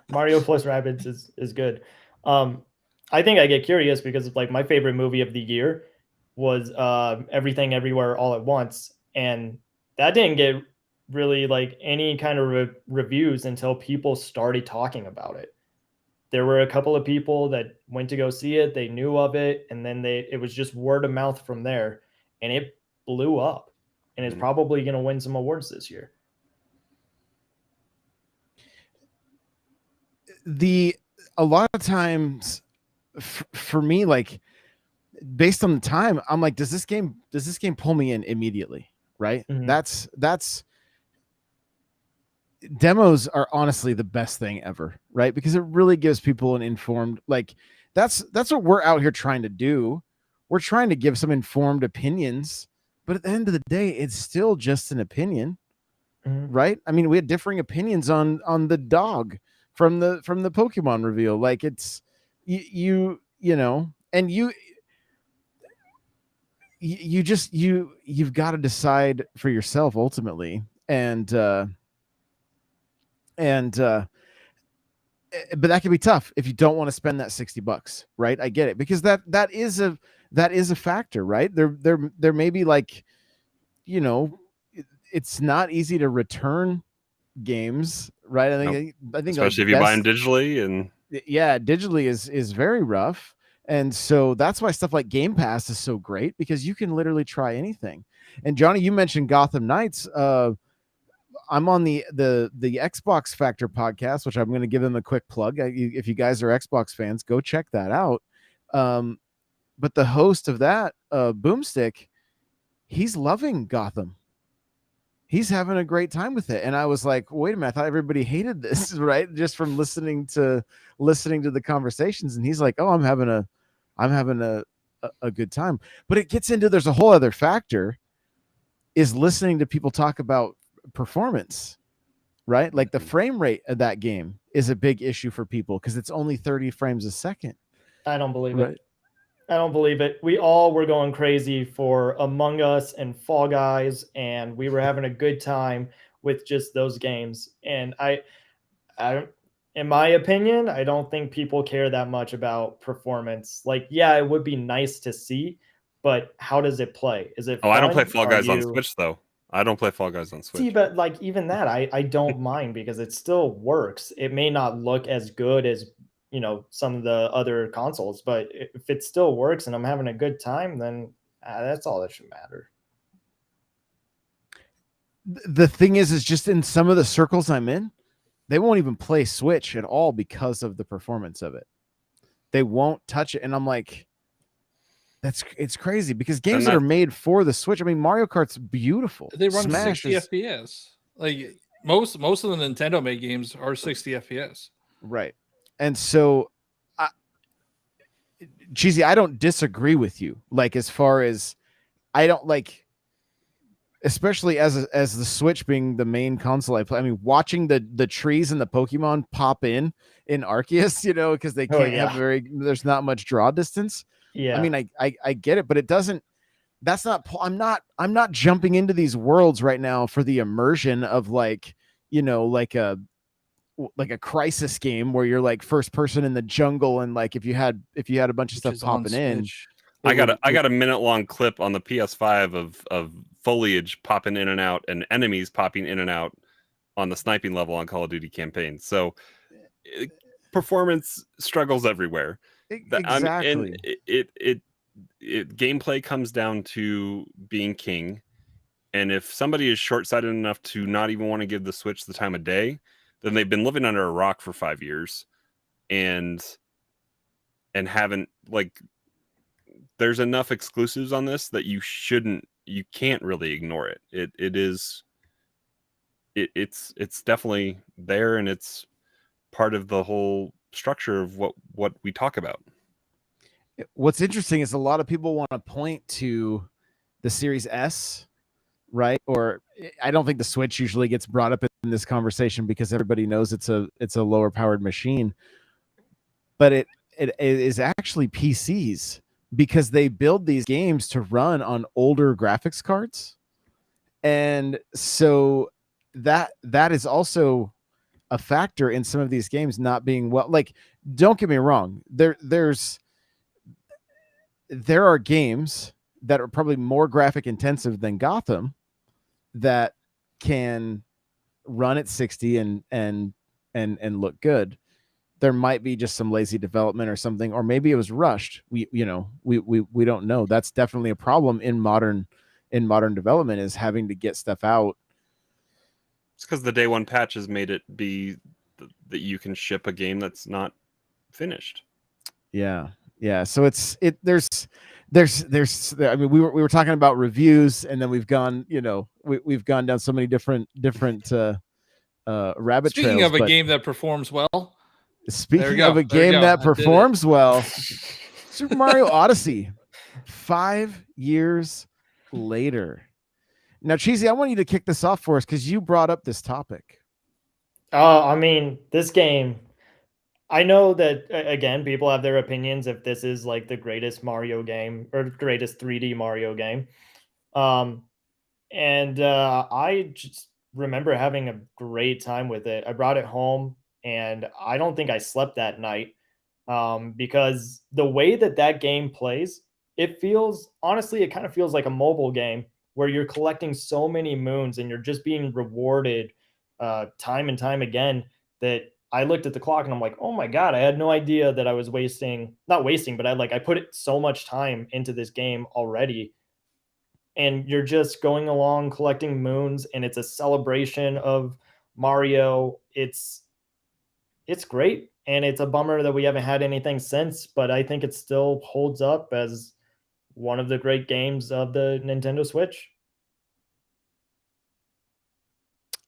Mario plus Rabbids is good. I think I get curious because like my favorite movie of the year was Everything Everywhere All at Once, and that didn't get really like any kind of reviews until people started talking about it. there were a couple of people that went to go see it. They knew of it, and then it was just word of mouth from there, and it blew up, and it's probably going to win some awards this year. A lot of times for me, like based on the time, I'm like, does this game pull me in immediately? Right. That's demos are honestly the best thing ever, right? Because it really gives people an informed, like that's what we're out here trying to do. We're trying to give some informed opinions, but at the end of the day, it's still just an opinion, right? I mean, we had differing opinions on the dog from the Pokemon reveal. Like it's you know, and you've got to decide for yourself ultimately. But that can be tough if you don't want to spend that $60, right? I get it, because that is a factor, right? There may be, like, you know, it's not easy to return games, right? I think especially if you buy them digitally, and digitally is very rough. And so that's why stuff like Game Pass is so great, because you can literally try anything. And Johnny, you mentioned Gotham Knights. I'm on the Xbox Factor podcast, which I'm going to give them a quick plug. If you guys are Xbox fans, go check that out. But the host of that, Boomstick, he's loving Gotham. He's having a great time with it. And I was like, wait a minute, I thought everybody hated this, right? Just from listening to the conversations. And he's like, oh, I'm having a good time. But it gets into, there's a whole other factor, is listening to people talk about performance, right? Like the frame rate of that game is a big issue for people because it's only 30 frames a second. I don't believe it. I don't believe it. We all were going crazy for Among Us and Fall Guys, and we were having a good time with just those games. And I in my opinion, I don't think people care that much about performance. Like, yeah, it would be nice to see, but how does it play? Is it fun? I don't play Fall Guys on Switch, though. I don't play Fall Guys on Switch. See, but like even that, I don't mind, because it still works. It may not look as good as, you know, some of the other consoles, but if it still works and I'm having a good time, then that's all that should matter. The thing is just in some of the circles I'm in, they won't even play Switch at all because of the performance of it. They won't touch it. And I'm like, it's crazy, because games that are made for the Switch, I mean, Mario Kart's beautiful. They run 60 FPS. Like most of the Nintendo made games are 60 FPS. Right. And so Cheesy, I don't disagree with you. Like, as far as I don't like, especially as the Switch being the main console I play. I mean, watching the trees and the Pokemon pop in Arceus, you know, because they can't have there's not much draw distance. Yeah. I mean, I get it, but it doesn't, that's not, I'm not jumping into these worlds right now for the immersion of, like, you know, like a Crisis game where you're like first person in the jungle, and like if you had a bunch of stuff popping in. I got a minute-long clip on the PS5 of foliage popping in and out and enemies popping in and out on the sniping level on Call of Duty campaign. So performance struggles everywhere. Exactly. And it gameplay comes down to being king. And if somebody is short-sighted enough to not even want to give the Switch the time of day, then they've been living under a rock for 5 years and haven't, like, there's enough exclusives on this that you can't really ignore it. It's definitely there, and it's part of the whole structure of what we talk about. What's interesting is a lot of people want to point to the Series S, right? Or I don't think the Switch usually gets brought up in this conversation because everybody knows it's a lower powered machine, but it is actually PCs, because they build these games to run on older graphics cards. And so that is also a factor in some of these games not being well. Like, don't get me wrong, there are games that are probably more graphic intensive than Gotham that can run at 60 and look good. there might be just some lazy development or something, or maybe it was rushed. We don't know. That's definitely a problem in modern development, is having to get stuff out. It's because the day one patch has made it be that you can ship a game that's not finished. Yeah. So there's I mean, we were talking about reviews, and then we've gone, we've gone down so many different rabbit Speaking trails. of a game that performs well, Speaking of a game that performs well, Super Mario Odyssey, 5 years later. Now, Cheesy, I want you to kick this off for us because you brought up this topic. I mean, this game, I know that, again, people have their opinions if this is like the greatest Mario game or greatest 3D Mario game. I just remember having a great time with it. I brought it home, and I don't think I slept that night, because the way that game plays, it feels, honestly, it kind of feels like a mobile game where you're collecting so many moons and you're just being rewarded time and time again, that I looked at the clock and I'm like, oh my God, I had no idea that I was not wasting, but I put it so much time into this game already. And you're just going along collecting moons, and it's a celebration of Mario. It's great, and it's a bummer that we haven't had anything since, but I think it still holds up as one of the great games of the Nintendo Switch.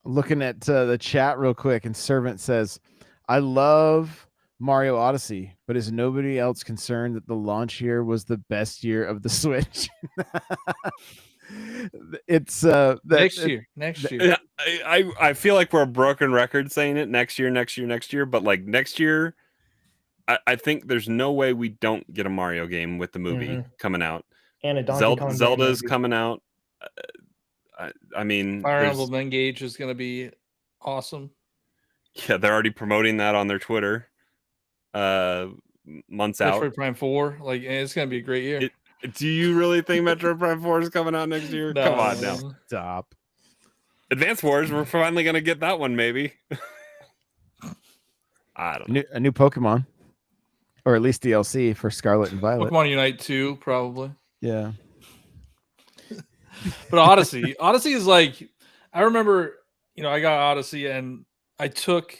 Looking at the chat real quick, and Servant says, I love Mario Odyssey, but is nobody else concerned that the launch year was the best year of the Switch? It's next year. Yeah, I feel like we're a broken record saying it next year, but like next year, I think there's no way we don't get a Mario game with the movie coming out. And a Donkey Kong Zelda's coming out. I mean, Fire Emblem Engage is going to be awesome. Yeah, they're already promoting that on their Twitter. Months out. Metroid Prime 4, like, it's going to be a great year. Do you really think Metroid Prime 4 is coming out next year? No. Come on now. Stop. Advance Wars, we're finally going to get that one, maybe. I don't know. A new Pokemon, or at least DLC for Scarlet and Violet. Pokemon Unite 2, probably. Yeah. But Odyssey is like, I remember, I got Odyssey, and I took,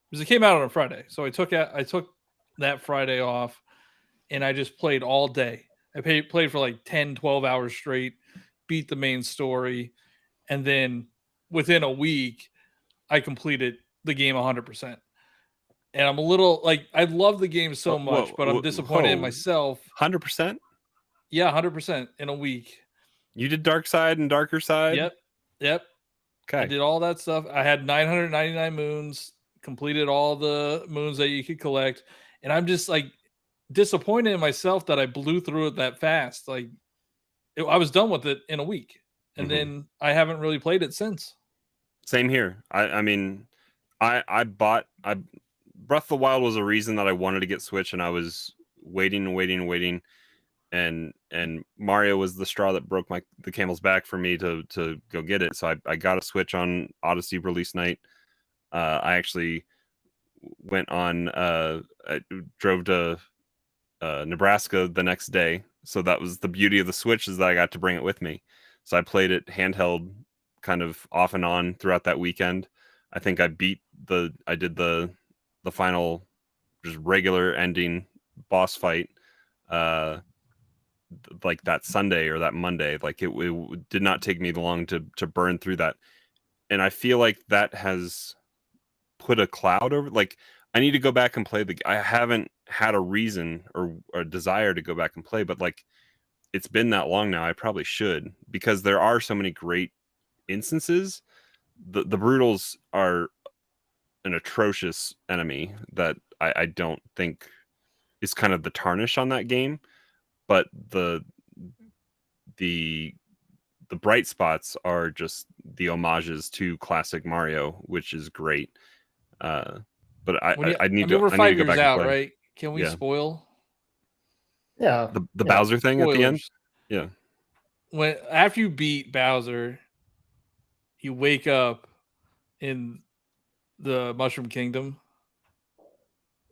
because it came out on a Friday, so I took that Friday off, and I just played all day. I played for like 10, 12 hours straight, beat the main story, and then within a week, I completed the game 100%. And I'm a little, like, I love the game so much, but I'm disappointed in myself. 100%? Yeah, 100% in a week. You did Dark Side and Darker Side? Yep. Okay. I did all that stuff. I had 999 moons, completed all the moons that you could collect, and I'm just like disappointed in myself that I blew through it that fast. Like, I was done with it in a week, and then I haven't really played it since. Same here. I mean, I Breath of the Wild was a reason that I wanted to get Switch, and I was waiting, and Mario was the straw that broke the camel's back for me to go get it. So I got a Switch on Odyssey release night. I actually went on. I drove to Nebraska the next day, so that was the beauty of the Switch, is that I got to bring it with me. So I played it handheld, kind of off and on throughout that weekend. I think I did the final, just regular ending boss fight, like that Sunday or that Monday. Like it did not take me long to burn through that, and I feel like that has put a cloud over. Like, I need to go back and play I haven't had a reason or a desire to go back and play, but like, it's been that long now. I probably should, because there are so many great instances. The Brutals are an atrocious enemy that I don't think is kind of the tarnish on that game, but the bright spots are just the homages to classic Mario, which is great. But I need to we're go 5 years back out, and play. right? Can we spoil? Yeah. The Bowser thing Spoilers. at the end? Yeah. After you beat Bowser, you wake up in the Mushroom Kingdom,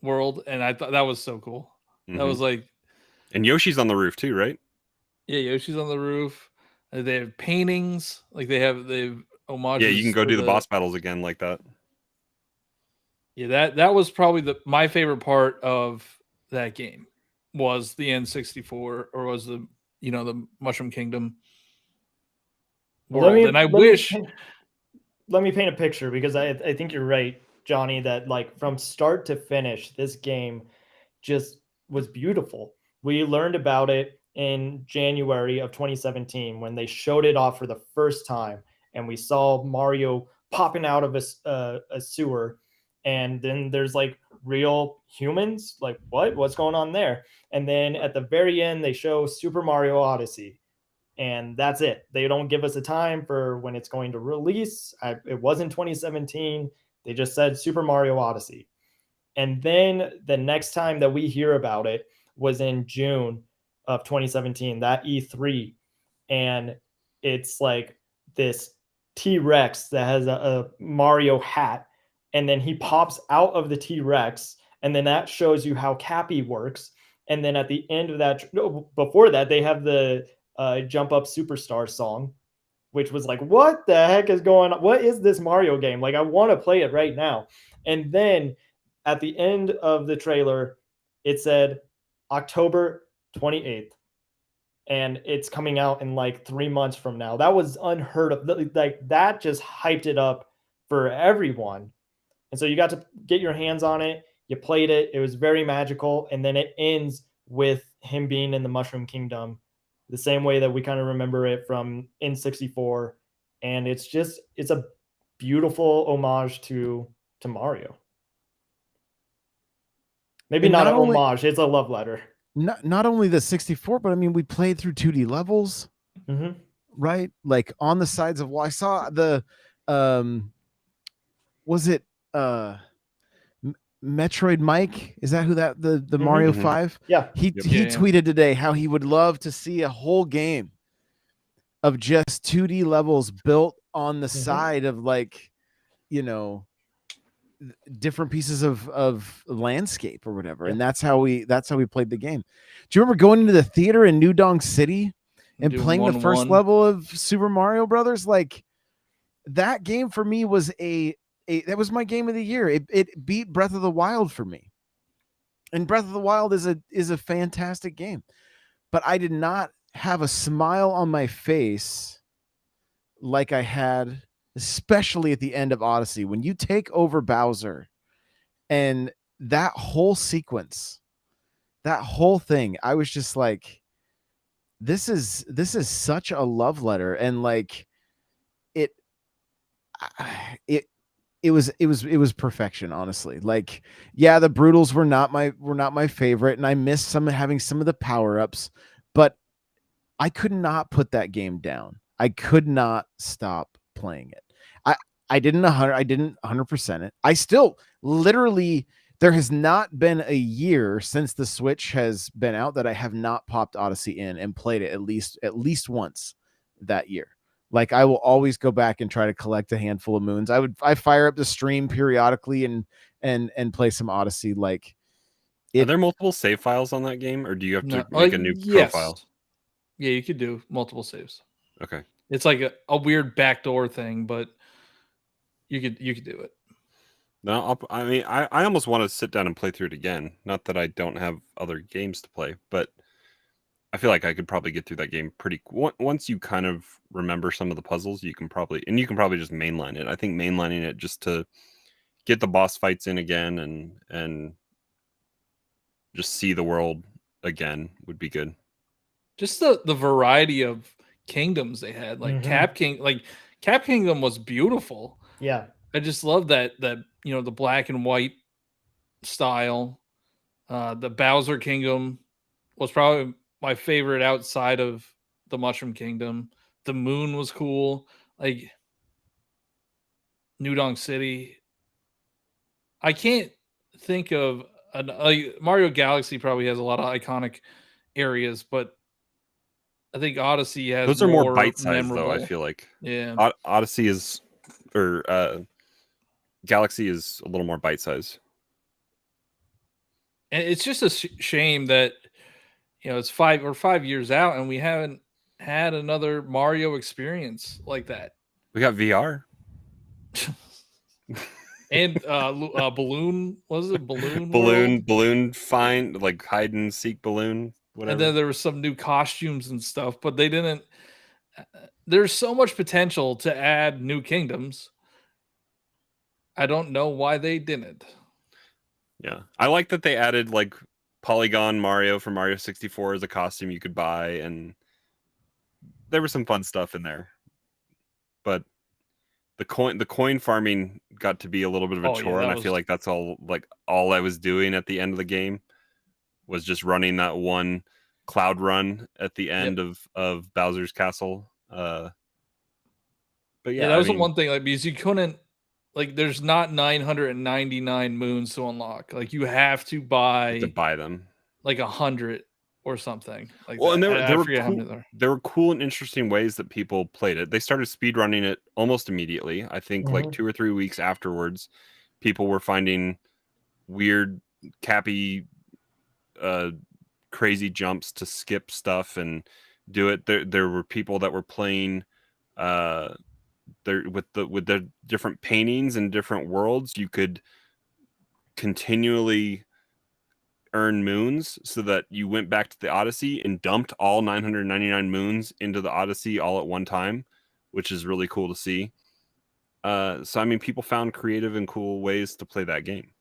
world, and I thought that was so cool. That was like, and Yoshi's on the roof too, right? yeah, Yoshi's on the roof. They have paintings, like they've homages. Yeah, you can go for do the boss battles again like that. Yeah, that was probably my favorite part of that game was the N64, or was the Mushroom Kingdom world. And I wish. Let me paint a picture, because I think you're right, Johnny, that like from start to finish, this game just was beautiful. We learned about it in January of 2017 when they showed it off for the first time, and we saw Mario popping out of a sewer, and then there's like real humans. Like, what's going on there? And then at the very end, they show Super Mario Odyssey, and that's it. They don't give us a time for when it's going to release. It was in 2017. They just said Super Mario Odyssey. And then the next time that we hear about it was in June of 2017, that E3. And it's like this T-Rex that has a Mario hat. And then he pops out of the T-Rex. And then that shows you how Cappy works. And then at the end of that, before that, they have the Jump Up Superstar song, which was like, what the heck is going on? What is this Mario game? Like, I want to play it right now. And then at the end of the trailer, it said October 28th. And it's coming out in like 3 months from now. That was unheard of. Like, that just hyped it up for everyone. And so you got to get your hands on it. You played it. It was very magical. And then it ends with him being in the Mushroom Kingdom, the same way that we kind of remember it from N64. And it's a beautiful homage to Mario. Maybe not an homage, it's a love letter. Not only the 64, but I mean, we played through 2D levels, right? Like on the sides of wall. I saw the, was it Metroid Mike? Is that who the Mario 5? Yeah. He tweeted today how he would love to see a whole game of just 2D levels built on the side of, like, different pieces of landscape or whatever. And that's how we played the game. Do you remember going into the theater in New Donk City and playing the first level of Super Mario Brothers? Like, that game for me was that was my game of the year. It beat Breath of the Wild for me. And Breath of the Wild is a fantastic game. But I did not have a smile on my face like I had, especially at the end of Odyssey, when you take over Bowser and that whole sequence, that whole thing. I was just like, this is such a love letter. And like, it was perfection, honestly. Like, yeah, the Brutals were not my favorite, and I missed having some of the power-ups, but I could not put that game down. I could not stop playing it. I didn't 100% it. I still literally, there has not been a year since the Switch has been out that I have not popped Odyssey in and played it at least once that year. Like, I will always go back and try to collect a handful of moons. I fire up the stream periodically and play some Odyssey. Like, are there multiple save files on that game, or do you have to make a new profile? Yeah, you could do multiple saves. Okay. It's like a weird backdoor thing, but you could do it. No, I almost want to sit down and play through it again. Not that I don't have other games to play, but I feel like I could probably get through that game pretty. Once you kind of remember some of the puzzles, you can probably just mainline it. I think mainlining it just to get the boss fights in again and just see the world again would be good. Just the variety of kingdoms they had, like Cap Kingdom was beautiful. Yeah, I just love that the black and white style. The Bowser Kingdom was probably my favorite outside of the Mushroom Kingdom. The moon was cool. Like, New Donk City. I can't think of Mario Galaxy probably has a lot of iconic areas, but I think Odyssey has those are more bite-sized though. I feel like Odyssey is, or Galaxy is a little more bite-sized. And it's just a shame that it's 5 years out and we haven't had another Mario experience like that. We got VR. And balloon, was it balloon World? Balloon find, like hide and seek balloon, whatever. And then there was some new costumes and stuff, but they didn't. There's so much potential to add new kingdoms. I don't know why they didn't. Yeah, I like that they added like Polygon Mario from Mario 64 as a costume you could buy, and there was some fun stuff in there. But the coin farming got to be a little bit of a chore, and I feel like that's all I was doing at the end of the game was just running that one cloud run at the end of Bowser's Castle. But yeah, that was the one thing, like, because you couldn't, like, there's not 999 moons to unlock. Like, you have to buy them like 100 or something. Like, well, that. And there were cool and interesting ways that people played it. They started speed running it almost immediately. I think like 2 or 3 weeks afterwards, people were finding weird cappy crazy jumps to skip stuff and do it. There were people that were playing there with the different paintings and different worlds. You could continually earn moons so that you went back to the Odyssey and dumped all 999 moons into the Odyssey all at one time, which is really cool to see. So I mean, people found creative and cool ways to play that game.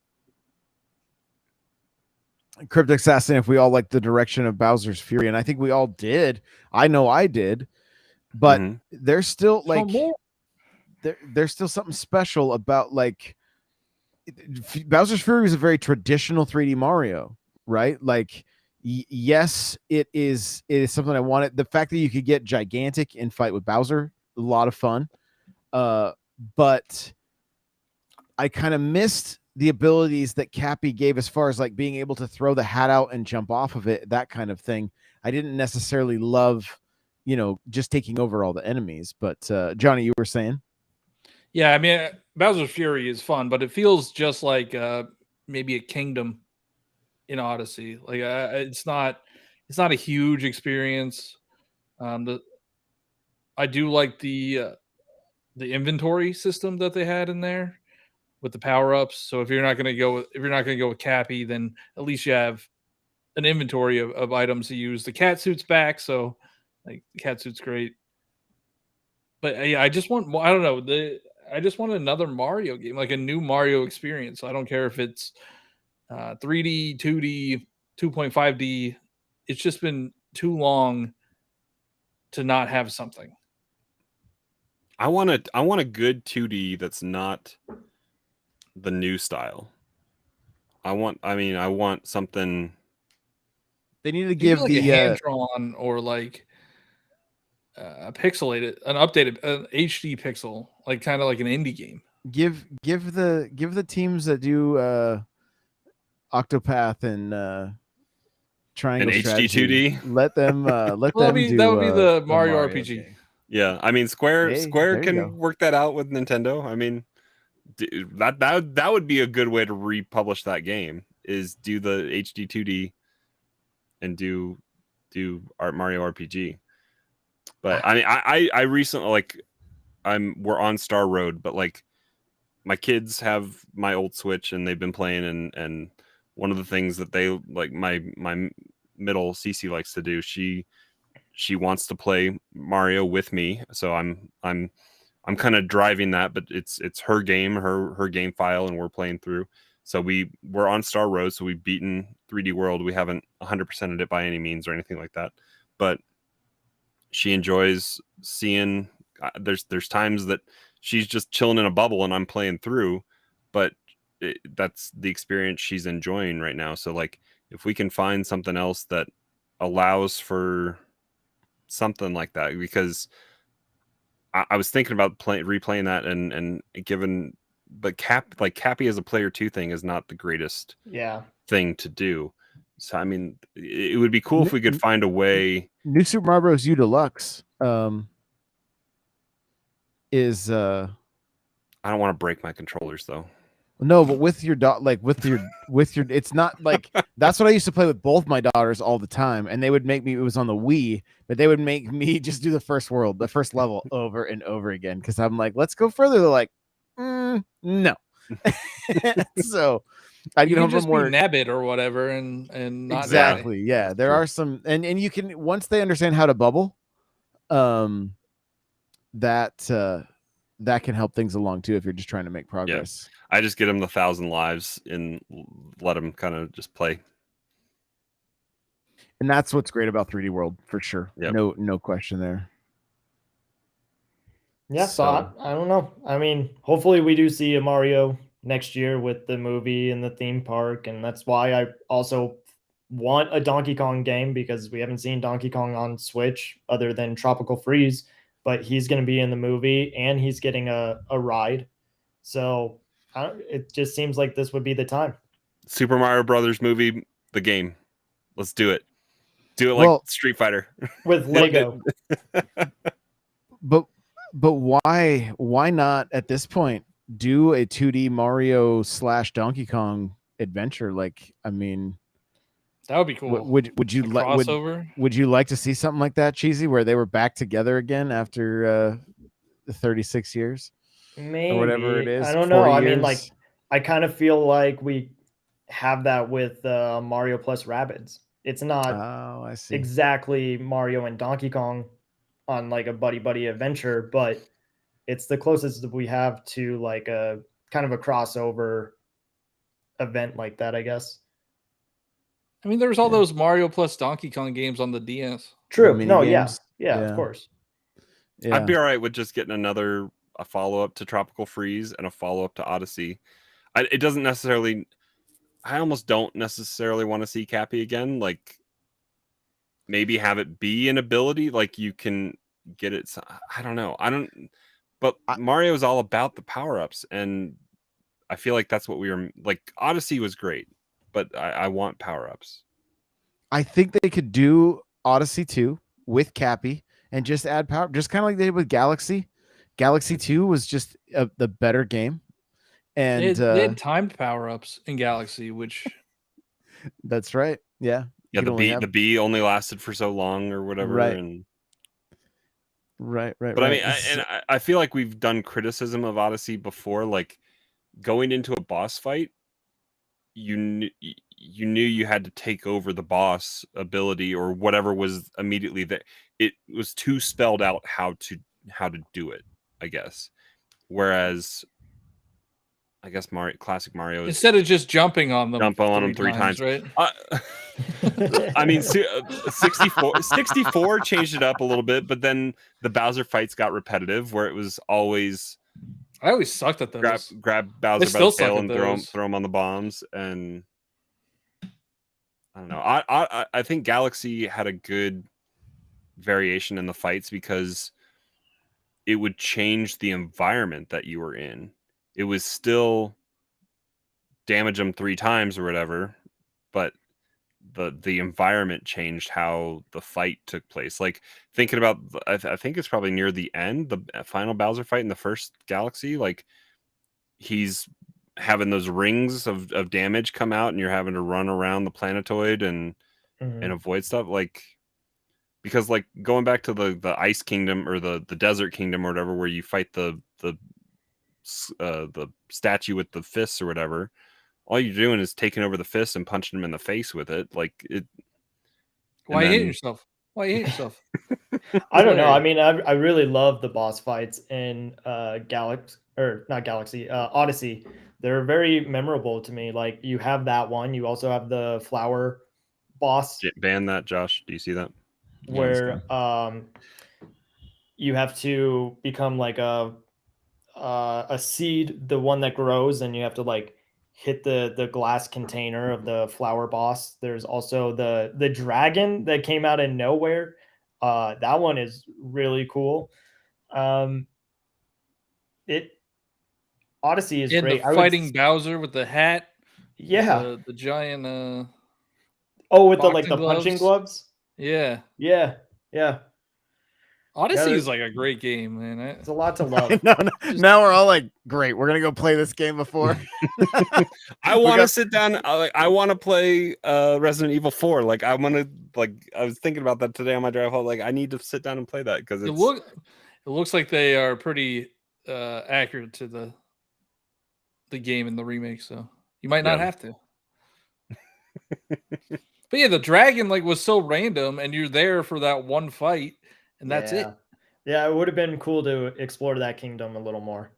Cryptic Assassin, if we all like the direction of Bowser's Fury, and I think we all did. I know I did, but there's still like there's still something special about like Bowser's Fury is a very traditional 3D Mario, right? Like yes, it is something I wanted. The fact that you could get gigantic and fight with Bowser, a lot of fun. But I kind of missed the abilities that Cappy gave as far as like being able to throw the hat out and jump off of it, that kind of thing. I didn't necessarily love, just taking over all the enemies. But Johnny, you were saying? Yeah, I mean, Bowser's Fury is fun, but it feels just like maybe a kingdom in Odyssey. Like it's not a huge experience. I do like the inventory system that they had in there with the power-ups. So if you're not going to go with Cappy, then at least you have an inventory of items to use. The cat suit's back, so like the cat suit's great. But yeah, I just want another Mario game, like a new Mario experience. So I don't care if it's 3D, 2D, 2.5D. It's just been too long to not have something. I want a good 2D that's not the new style. I want something. They need to give like a hand drawn or like pixelated, an updated HD pixel, like kind of like an indie game. Give the teams that do Octopath and Triangle Strategy, HD 2D. Let them do that would be the Mario RPG. Game. Yeah, I mean Square There can work that out with Nintendo. I mean, that would be a good way to republish that game, is do the HD 2D and do Art Mario RPG. But I mean, I recently we're on Star Road, but like my kids have my old Switch and they've been playing, and one of the things that they like, my middle Cece likes to do, she wants to play Mario with me, so I'm kind of driving that, but it's her game, her game file, and we're playing through. So we're on Star Road, so we've beaten 3D World. We haven't 100%ed it by any means or anything like that, but she enjoys seeing. There's times that she's just chilling in a bubble and I'm playing through, but that's the experience she's enjoying right now. So like, if we can find something else that allows for something like that, because I was thinking about replaying that and given, but Cappy as a player 2 thing is not the greatest thing to do. So I mean, it would be cool if we could find a way. New Super Mario Bros. U Deluxe is I don't want to break my controllers though. No, but with your like with your it's not like that's what I used to play with both my daughters all the time, and they would make me. It was on the Wii, but they would make me just do the first level over and over again because I'm like, let's go further. They're like, no. So I'd You get can home just from be work. Nabbit or whatever, and not die. Exactly. Yeah, That's there true. are some, and you can once they understand how to bubble, that that can help things along too if you're just trying to make progress. I just get them the 1,000 lives and let them kind of just play. And that's what's great about 3D World for sure. Yep. No question there. Yeah, so I don't know. I mean, hopefully we do see a Mario next year with the movie and the theme park, and that's why I also want a Donkey Kong game because we haven't seen Donkey Kong on Switch other than Tropical Freeze, but he's going to be in the movie and he's getting a ride. So it just seems like this would be the time. Super Mario Brothers movie, the game. Let's do it. Do it like Well- Street Fighter. With Lego. But why not at this point do a 2D Mario / Donkey Kong adventure? Like, I mean, That would be cool. would you A like crossover? would you like to see something like that, Cheesy, where they were back together again after the 36 years Maybe. or whatever it is? I don't know. 40 I mean, years? like, I kind of feel like we have that with Mario plus Rabbids. It's not Oh, I see. exactly Mario and Donkey Kong on like a buddy adventure, but it's the closest that we have to like a kind of a crossover event like that, I guess. I mean, there's all those Mario plus Donkey Kong games on the DS. True. mini No, yeah. games? Yeah, Yeah. of course. Yeah. I'd be all right with just getting a follow-up to Tropical Freeze and a follow-up to Odyssey. It doesn't necessarily... I almost don't necessarily want to see Cappy again. Like, maybe have it be an ability, like you can get it. I don't know. But Mario is all about the power-ups, and I feel like that's what we were... Like, Odyssey was great, but I want power-ups. I think they could do Odyssey 2 with Cappy and just add power, just kind of like they did with Galaxy. Galaxy 2 was just the better game. And They had timed power-ups in Galaxy, which that's right. Yeah. Yeah, You could only the bee only lasted for so long or whatever. Right. And Right. but I mean, I feel like we've done criticism of Odyssey before. Like, going into a boss fight, you knew you had to take over the boss ability or whatever was immediately there. It was too spelled out how to do it, I guess. Whereas, I guess classic Mario is instead of just jumping on them, jump on them 3 times, right? I mean, 64 changed it up a little bit, but then the Bowser fights got repetitive, where it was always I always sucked at those. grab Bowser by still the suck tail at and those. throw him on the bombs. And I don't know. I think Galaxy had a good variation in the fights because it would change the environment that you were in. It was still damage them 3 times or whatever, but the environment changed how the fight took place. Like, thinking about, I think it's probably near the end, the final Bowser fight in the first Galaxy, like, he's having those rings of damage come out and you're having to run around the planetoid and avoid stuff, like, because, like, going back to the Ice Kingdom or the Desert Kingdom or whatever, where you fight the statue with the fists or whatever, all you're doing is taking over the fist and punching him in the face with it. Like, it. Why you hate yourself? Why you hate yourself? I don't know. I mean, I really love the boss fights in Odyssey. They're very memorable to me. Like, you have that one. You also have the flower boss Ban that, Josh. Do you see that? where you have to become like a seed, the one that grows, and you have to like hit the glass container of the flower boss. There's also the dragon that came out of nowhere. That one is really cool. Odyssey is And great. the fighting Bowser with the hat. Yeah. The giant with the boxing punching gloves. Yeah. Yeah. Odyssey Yeah, is like a great game, man. It's a lot to love. Now we're all like, great. We're gonna go play this game before. I We want to got- sit down. I want to play Resident Evil 4. Like I want to. Like I was thinking about that today on my drive home. Like I need to sit down and play that because It it's. looks like they are pretty accurate to the game in the remake, so you might not Yeah. have to. But yeah, the dragon like was so random, and you're there for that one fight, and that's it. Yeah, it would have been cool to explore that kingdom a little more.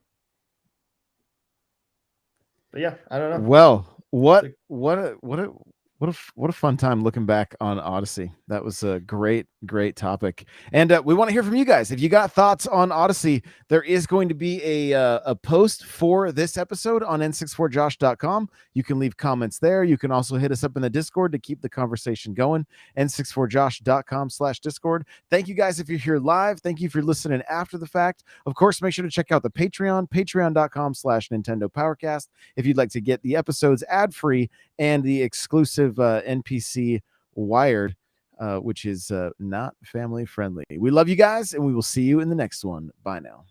But yeah, I don't know. Well, what a fun time looking back on Odyssey. That was a great topic, and we want to hear from you guys. If you got thoughts on Odyssey, there is going to be a post for this episode on n64josh.com. You can leave comments there. You can also hit us up in the Discord to keep the conversation going. n64josh.com/discord. Thank you guys if you're here live. Thank you for listening after the fact. Of course, make sure to check out the Patreon, patreon.com/Nintendo Powercast, if you'd like to get the episodes ad-free and the exclusive NPC Wired, which is not family friendly. We love you guys, and we will see you in the next one. Bye now.